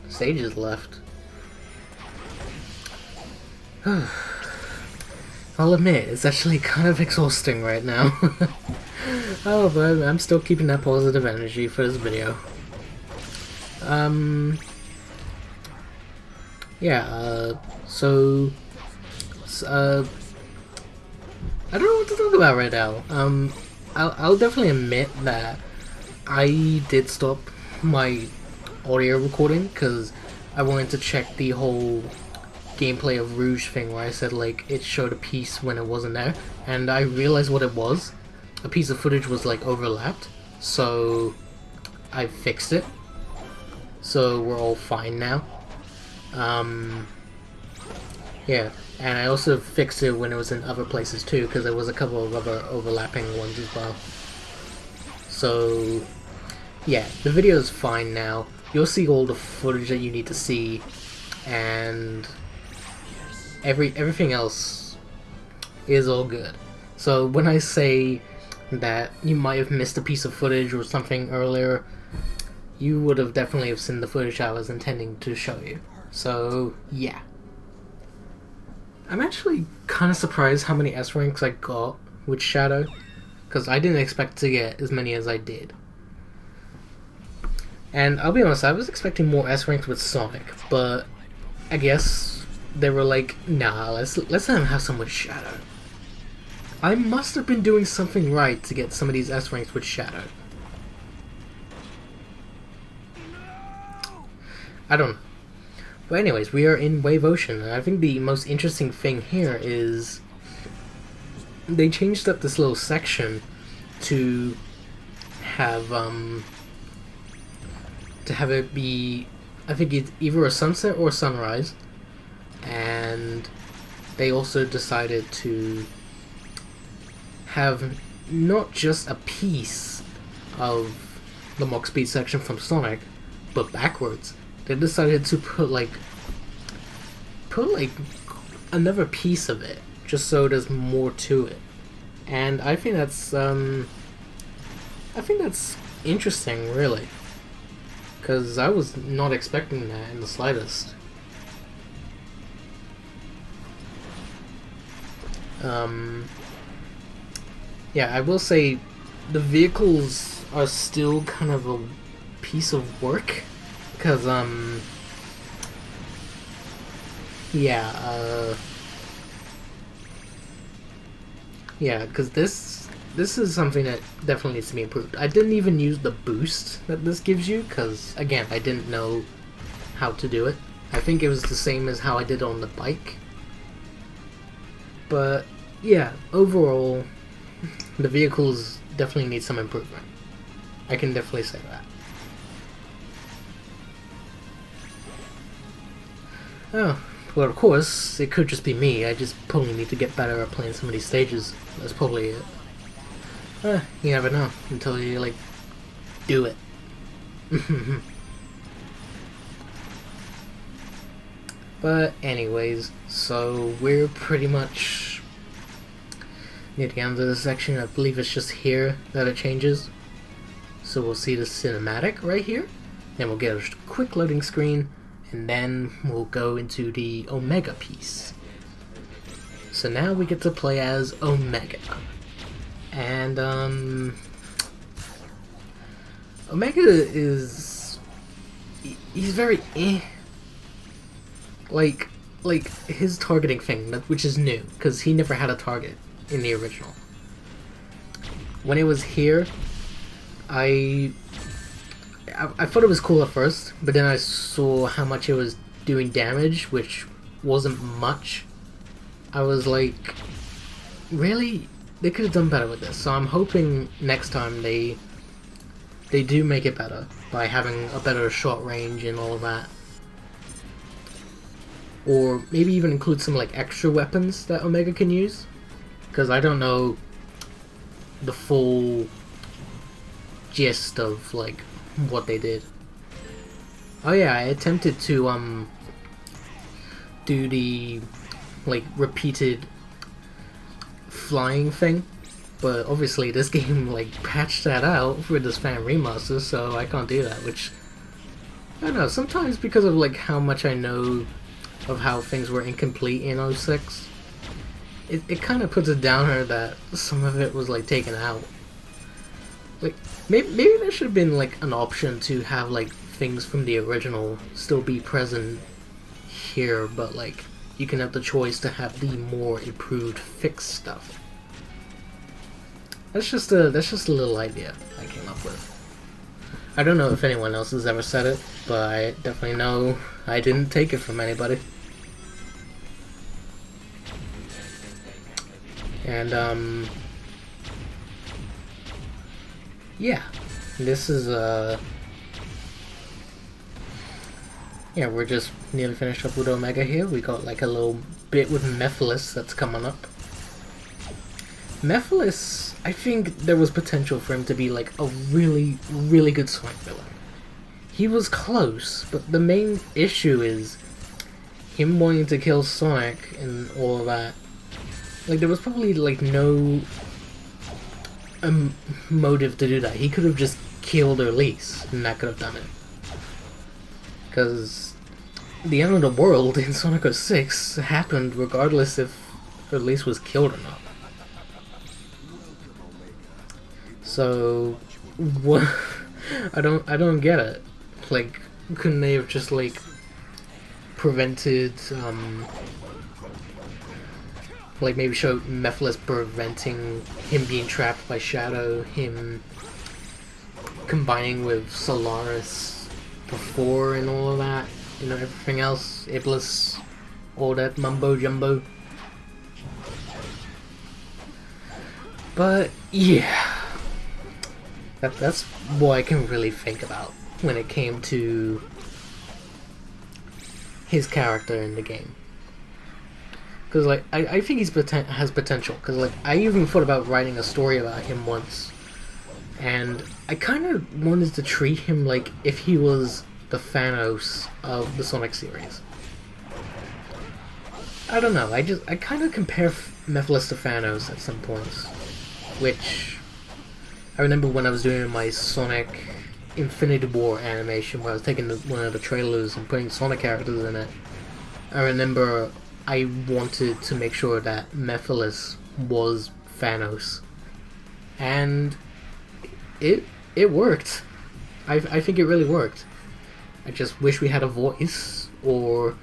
stages left. I'll admit, it's actually kind of exhausting right now. Oh, but I'm still keeping that positive energy for this video. Yeah, I don't know what to talk about right now. I'll definitely admit that I did stop my audio recording because I wanted to check the whole gameplay of Rouge thing where I said like it showed a piece when it wasn't there, and I realized what it was. A piece of footage was like overlapped, so I fixed it. So we're all fine now. Yeah, and I also fixed it when it was in other places too, because there was a couple of other overlapping ones as well. So yeah, the video is fine now. You'll see all the footage that you need to see, and everything else is all good. So when I say that you might have missed a piece of footage or something earlier, you would have definitely have seen the footage I was intending to show you. So yeah. I'm actually kind of surprised how many S ranks I got with Shadow, because I didn't expect to get as many as I did. And I'll be honest, I was expecting more S ranks with Sonic, but I guess they were like, nah, let's let him have some with Shadow. I must have been doing something right to get some of these S ranks with Shadow. I don't know. But anyways, we are in Wave Ocean, and I think the most interesting thing here is they changed up this little section to have it be, I think it's either a sunset or a sunrise, and they also decided to have not just a piece of the Mach Speed section from Sonic, but backwards. They decided to put like another piece of it, just so there's more to it. And I think that's interesting, really, because I was not expecting that in the slightest. Yeah, I will say the vehicles are still kind of a piece of work, because because this is something that definitely needs to be improved. I didn't even use the boost that this gives you, because again, I didn't know how to do it. I think it was the same as how I did on the bike. But yeah, overall, the vehicles definitely need some improvement. I can definitely say that. Oh, well, of course, it could just be me. I just probably need to get better at playing some of these stages. That's probably it. You never know until you, like, do it. But anyways, so we're pretty much near the end of the section. I believe it's just here that it changes. So we'll see the cinematic right here. Then we'll get a quick loading screen. And then we'll go into the Omega piece. So now we get to play as Omega. And, Omega is... he's very Like, his targeting thing, which is new, because he never had a target in the original. When it was here, I thought it was cool at first, but then I saw how much it was doing damage, which wasn't much. I was like, really? They could have done better with this. So I'm hoping next time they do make it better by having a better shot range and all of that. Or maybe even include some like extra weapons that Omega can use, because I don't know the full gist of like what they did. Oh yeah, I attempted to do the like repeated flying thing, but obviously this game like patched that out for this fan remaster, so I can't do that, which I don't know, sometimes because of like how much I know of how things were incomplete in 06, it kind of puts a downer that some of it was like taken out. Like, maybe there should have been like an option to have like things from the original still be present here, but like you can have the choice to have the more improved fixed stuff. That's just a little idea I came up with. I don't know if anyone else has ever said it, but I definitely know I didn't take it from anybody. And yeah, this is yeah, we're just nearly finished up with Omega here. We got like a little bit with Mephiles that's coming up. Mephiles, I think there was potential for him to be like a really, really good Sonic villain. He was close, but the main issue is him wanting to kill Sonic and all of that. Like, there was probably like no motive to do that. He could have just killed Elise, and that could have done it. Because the end of the world in Sonic 06 happened regardless if Elise was killed or not. So, what? I don't get it. Like, couldn't they have just like prevented, like maybe show Mephiles preventing him being trapped by Shadow, him combining with Solaris before and all of that, you know, everything else, Iblis, all that mumbo jumbo. But yeah, that's what I can really think about when it came to his character in the game. Because like I think he's has potential. Because like I even thought about writing a story about him once, and I kind of wanted to treat him like if he was the Thanos of the Sonic series. I don't know. I kind of compare Mephiles to Thanos at some points, which I remember when I was doing my Sonic Infinity War animation, where I was taking one of the trailers and putting Sonic characters in it. I remember I wanted to make sure that Mephiles was Thanos, and it worked. I think it really worked. I just wish we had a voice, or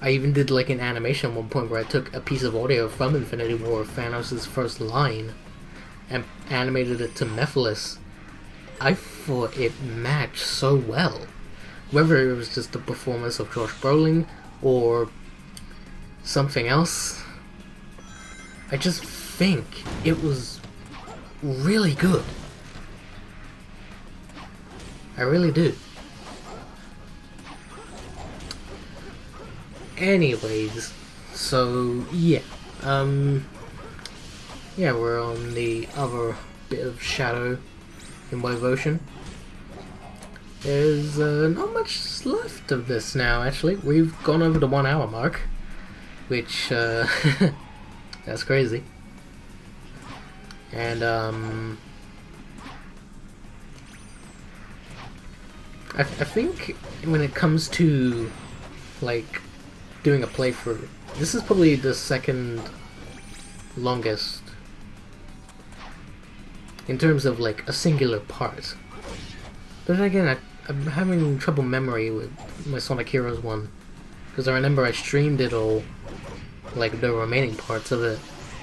I even did like an animation at one point where I took a piece of audio from Infinity War, Thanos' first line, and animated it to Mephiles. I thought it matched so well. Whether it was just the performance of Josh Brolin or something else, I just think it was really good. I really do. Anyways, so yeah, yeah, we're on the other bit of Shadow in Wave Ocean. There's not much left of this now, actually. We've gone over the 1 hour mark, which, that's crazy. And, I think when it comes to, like, doing a playthrough, this is probably the second longest in terms of, like, a singular part. But then again, I'm having trouble memory with my Sonic Heroes one, because I remember I streamed it all, like the remaining parts of it,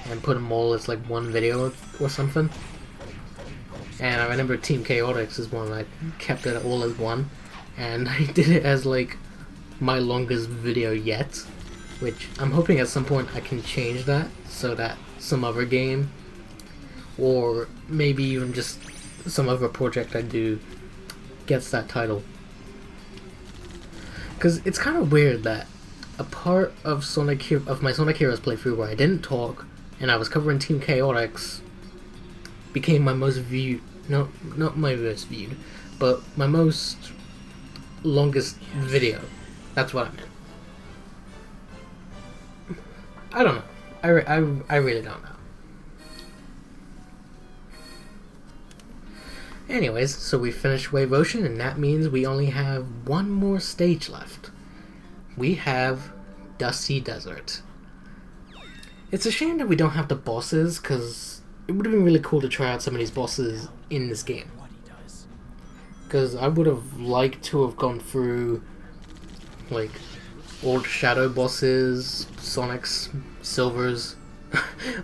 and put them all as like one video or something. And I remember Team Chaotix is one, I kept it all as one, and I did it as like my longest video yet, which I'm hoping at some point I can change that, so that some other game, or maybe even just some other project I do, gets that title. Because it's kind of weird that a part of my Sonic Heroes playthrough where I didn't talk and I was covering Team Chaotix became my most viewed, not my most viewed, but my most longest video. That's what I meant. I don't know. I really don't know. Anyways, so we finished Wave Ocean, and that means we only have one more stage left. We have Dusty Desert. It's a shame that we don't have the bosses, because it would have been really cool to try out some of these bosses in this game. Because I would have liked to have gone through, like, old Shadow bosses, Sonic's, Silver's.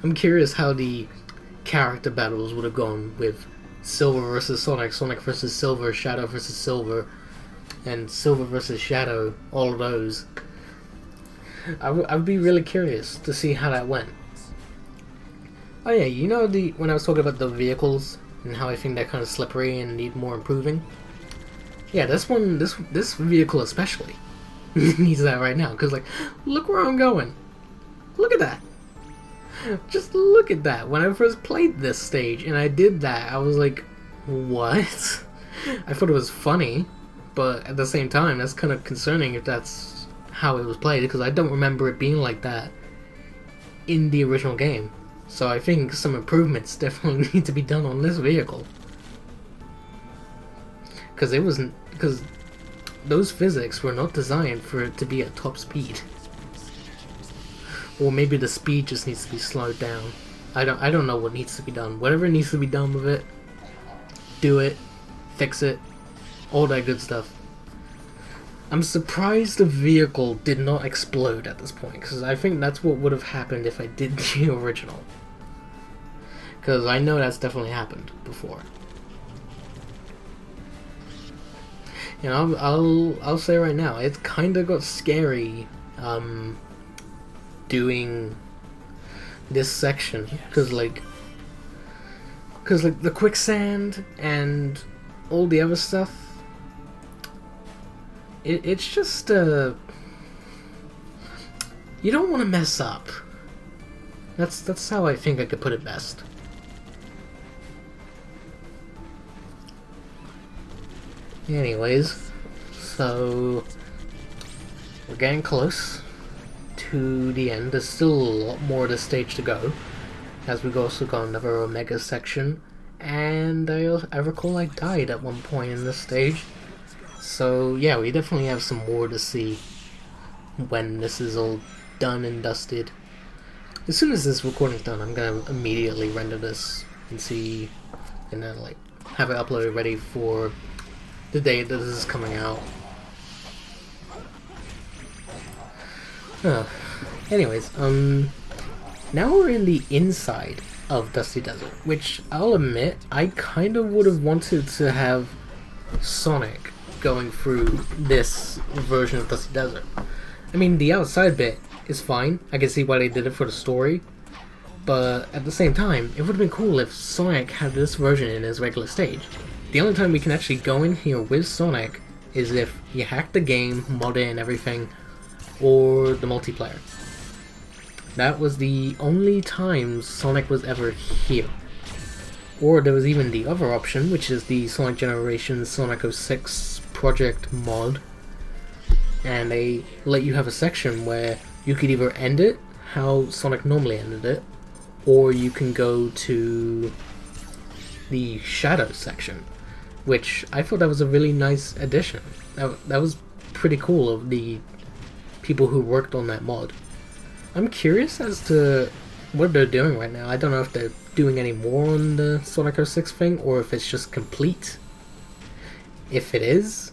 I'm curious how the character battles would have gone with Silver versus Sonic, Sonic versus Silver, Shadow versus Silver, and Silver versus Shadow, all of those. I would be really curious to see how that went. Oh yeah, you know when I was talking about the vehicles and how I think they're kind of slippery and need more improving? Yeah, this vehicle especially needs that right now, because like, look where I'm going. Look at that. Just look at that. When I first played this stage and I did that, I was like, what? I thought it was funny, but at the same time, that's kind of concerning if that's how it was played, because I don't remember it being like that in the original game. So I think some improvements definitely need to be done on this vehicle. Because those physics were not designed for it to be at top speed. Or maybe the speed just needs to be slowed down. I don't know what needs to be done. Whatever needs to be done with it, do it, fix it, all that good stuff. I'm surprised the vehicle did not explode at this point, because I think that's what would have happened if I did the original. Because I know that's definitely happened before. You know, I'll say right now, it kind of got scary, doing this section, because like the quicksand and all the other stuff, it's just you don't want to mess up. That's how I think I could put it best. Anyways, so we're getting close to the end. There's still a lot more of the stage to go, as we've also got another Omega section, and I recall I died at one point in this stage. So yeah, we definitely have some more to see when this is all done and dusted. As soon as this recording's done, I'm gonna immediately render this and see, and then like have it uploaded ready for the day that this is coming out. Anyways, now we're in the inside of Dusty Desert, which I'll admit I kind of would have wanted to have Sonic going through this version of Dusty Desert. I mean, the outside bit is fine. I can see why they did it for the story, But at the same time, it would have been cool if Sonic had this version in his regular stage. The only time we can actually go in here with Sonic is if you hack the game, mod it and everything, or the multiplayer. That was the only time Sonic was ever here. Or there was even the other option, which is the Sonic Generations Sonic 06 project mod. And they let you have a section where you could either end it how Sonic normally ended it, or you can go to the Shadow section, which I thought that was a really nice addition. That was pretty cool of the people who worked on that mod. I'm curious as to what they're doing right now. I don't know if they're doing any more on the Sonic 06 thing, or if it's just complete. If it is,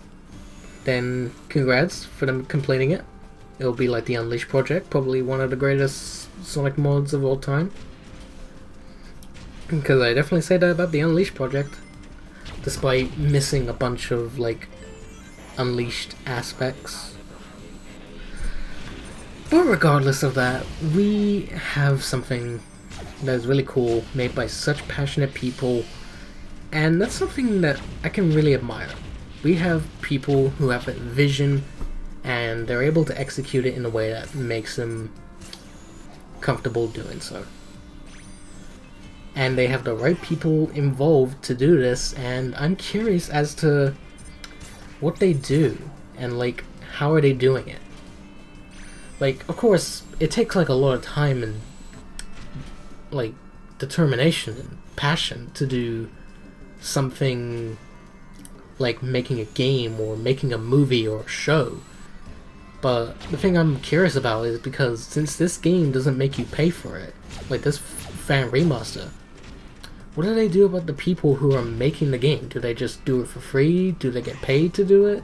then congrats for them completing it. It'll be like the Unleashed project, probably one of the greatest Sonic mods of all time. Because I definitely say that about the Unleashed project, despite missing a bunch of like Unleashed aspects. But regardless of that, we have something that is really cool, made by such passionate people, and that's something that I can really admire. We have people who have a vision, and they're able to execute it in a way that makes them comfortable doing so. And they have the right people involved to do this, and I'm curious as to what they do, and like, how are they doing it? Like, of course, it takes like a lot of time and like determination and passion to do something like making a game or making a movie or a show. But the thing I'm curious about is because since this game doesn't make you pay for it, like this fan remaster, what do they do about the people who are making the game? Do they just do it for free? Do they get paid to do it?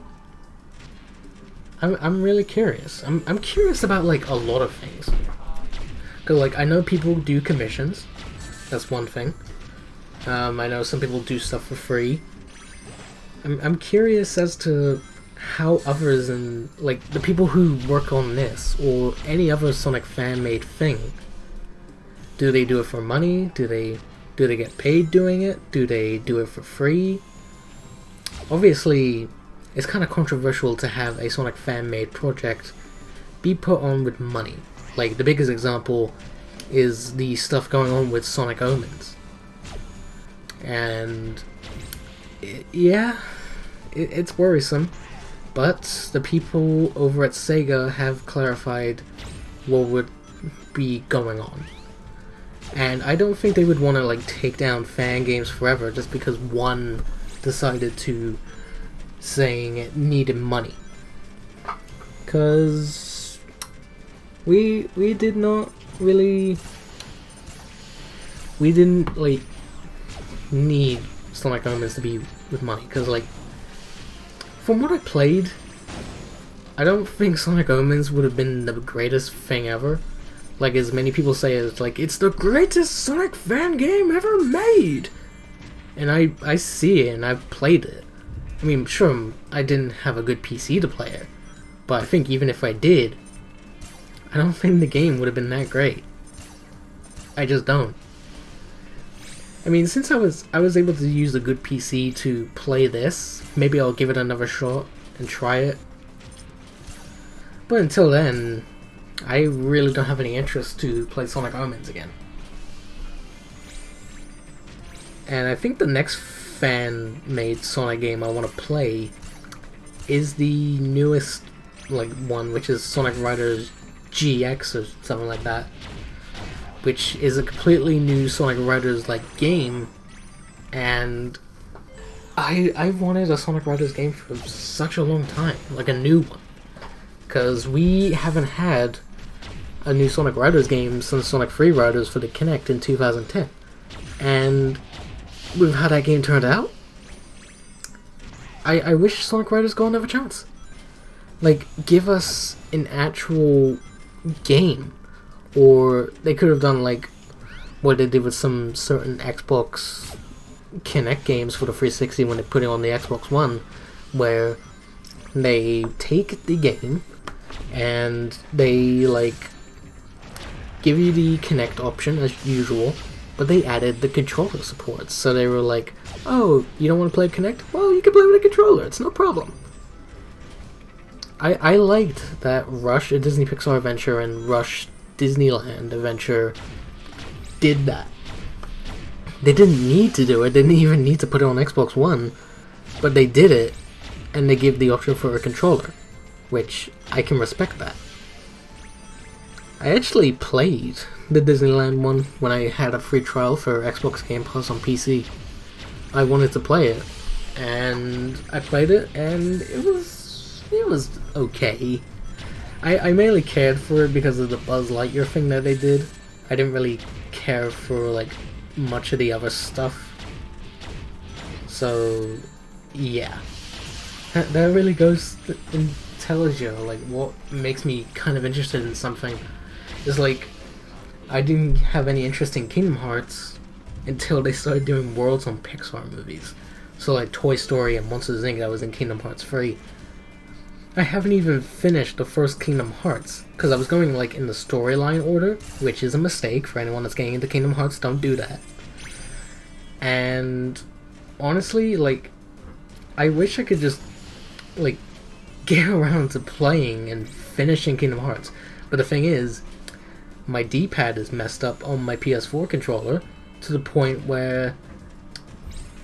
I'm really curious. I'm curious about like a lot of things. Cause like I know people do commissions. That's one thing. I know some people do stuff for free. I'm curious as to how others and like the people who work on this or any other Sonic fan made thing. Do they do it for money? Do they get paid doing it? Do they do it for free? Obviously, it's kind of controversial to have a Sonic fan-made project be put on with money. Like, the biggest example is the stuff going on with Sonic Omens. And, it's worrisome. But the people over at Sega have clarified what would be going on. And I don't think they would want to like take down fan games forever just because one decided to saying it needed money. Cause we did not really, we didn't like need Sonic Omens to be with money. Cause like from what I played, I don't think Sonic Omens would have been the greatest thing ever. Like as many people say, it's like it's the greatest Sonic fan game ever made. And I see it and I've played it. I mean, sure, I didn't have a good PC to play it, but I think even if I did, I don't think the game would have been that great. I just don't. I mean, since I was able to use a good PC to play this, maybe I'll give it another shot and try it. But until then, I really don't have any interest to play Sonic Omens again. And I think the next fan-made Sonic game I want to play is the newest like one, which is Sonic Riders GX or something like that, which is a completely new Sonic Riders like game. And I wanted a Sonic Riders game for such a long time, like a new one, because we haven't had a new Sonic Riders game since Sonic Free Riders for the Kinect in 2010. And with how that game turned out, I wish Sonic Riders got another chance. Like, give us an actual game. Or they could have done like what they did with some certain Xbox Kinect games for the 360 when they put it on the Xbox One, where they take the game and they like give you the Connect option as usual, but they added the controller support. So they were like, oh, you don't want to play Connect? Well, you can play with a controller, it's no problem. I liked that Rush, a Disney Pixar adventure, and Rush Disneyland adventure did that. They didn't need to do it, they didn't even need to put it on Xbox One, but they did it, and they give the option for a controller, which I can respect that. I actually played the Disneyland one when I had a free trial for Xbox Game Pass on PC. I wanted to play it, and I played it, and it was okay. I mainly cared for it because of the Buzz Lightyear thing that they did. I didn't really care for like much of the other stuff. So yeah, that really goes and tells you like what makes me kind of interested in something. Is like I didn't have any interest in Kingdom Hearts until they started doing worlds on Pixar movies. So like Toy Story and Monsters Inc. that was in Kingdom Hearts 3. I haven't even finished the first Kingdom Hearts, because I was going like in the storyline order, which is a mistake for anyone that's getting into Kingdom Hearts, don't do that. And honestly, like, I wish I could just like get around to playing and finishing Kingdom Hearts. But the thing is, my D-pad is messed up on my PS4 controller to the point where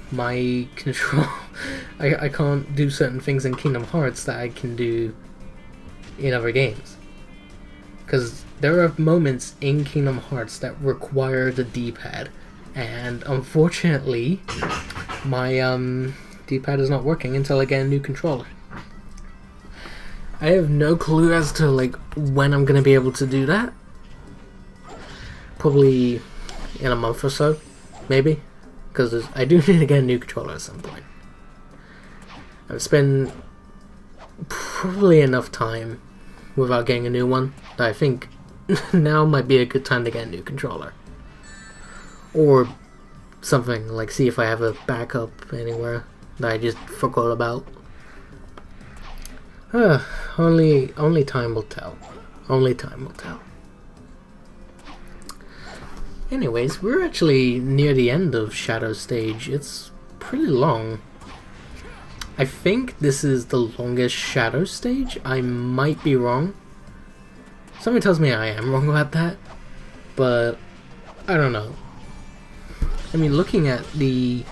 my control I can't do certain things in Kingdom Hearts that I can do in other games, because there are moments in Kingdom Hearts that require the D-pad, and unfortunately my D-pad is not working until I get a new controller. I have no clue as to like when I'm gonna be able to do that. Probably in a month or so, maybe, because I do need to get a new controller at some point. I've spent probably enough time without getting a new one that I think now might be a good time to get a new controller. Or something, like see if I have a backup anywhere that I just forgot about. Only time will tell. Only time will tell. Anyways, we're actually near the end of Shadow Stage. It's pretty long. I think this is the longest Shadow Stage. I might be wrong. Somebody tells me I am wrong about that, but I don't know. I mean, looking at the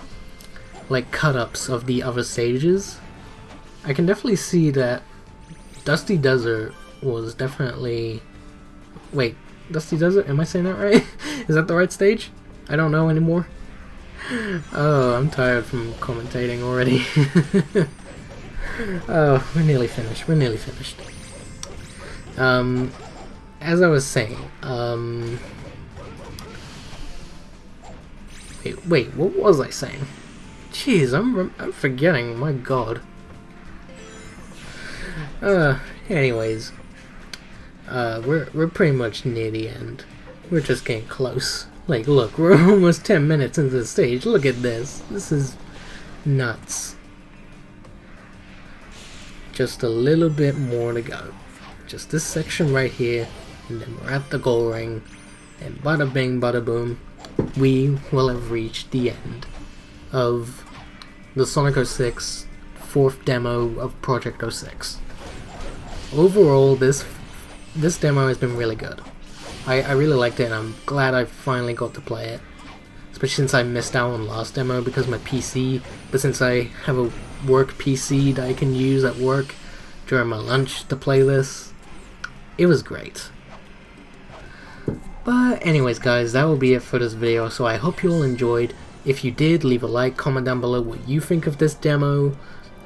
like cut-ups of the other stages, I can definitely see that Dusty Desert was definitely... Wait, Dusty Desert? Am I saying that right? Is that the right stage? I don't know anymore. Oh, I'm tired from commentating already. Oh, we're nearly finished. We're nearly finished. As I was saying, wait, what was I saying? Jeez, I'm forgetting. My God. Anyways, we're pretty much near the end. We're just getting close. Like, look, we're almost 10 minutes into the stage. Look at this. This is nuts. Just a little bit more to go. Just this section right here, and then we're at the goal ring, and bada bing, bada boom, we will have reached the end of the Sonic 06 4th demo of Project 06. Overall, this demo has been really good. I really liked it, and I'm glad I finally got to play it. Especially since I missed out on last demo because of my PC, but since I have a work PC that I can use at work during my lunch to play this, it was great. But anyways guys, that will be it for this video, so I hope you all enjoyed. If you did, leave a like, comment down below what you think of this demo,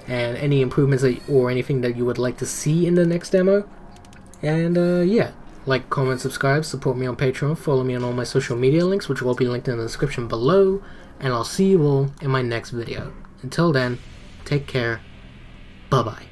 and any improvements or anything that you would like to see in the next demo. And yeah, like, comment, subscribe, support me on Patreon, follow me on all my social media links, which will all be linked in the description below, and I'll see you all in my next video. Until then, take care, bye bye.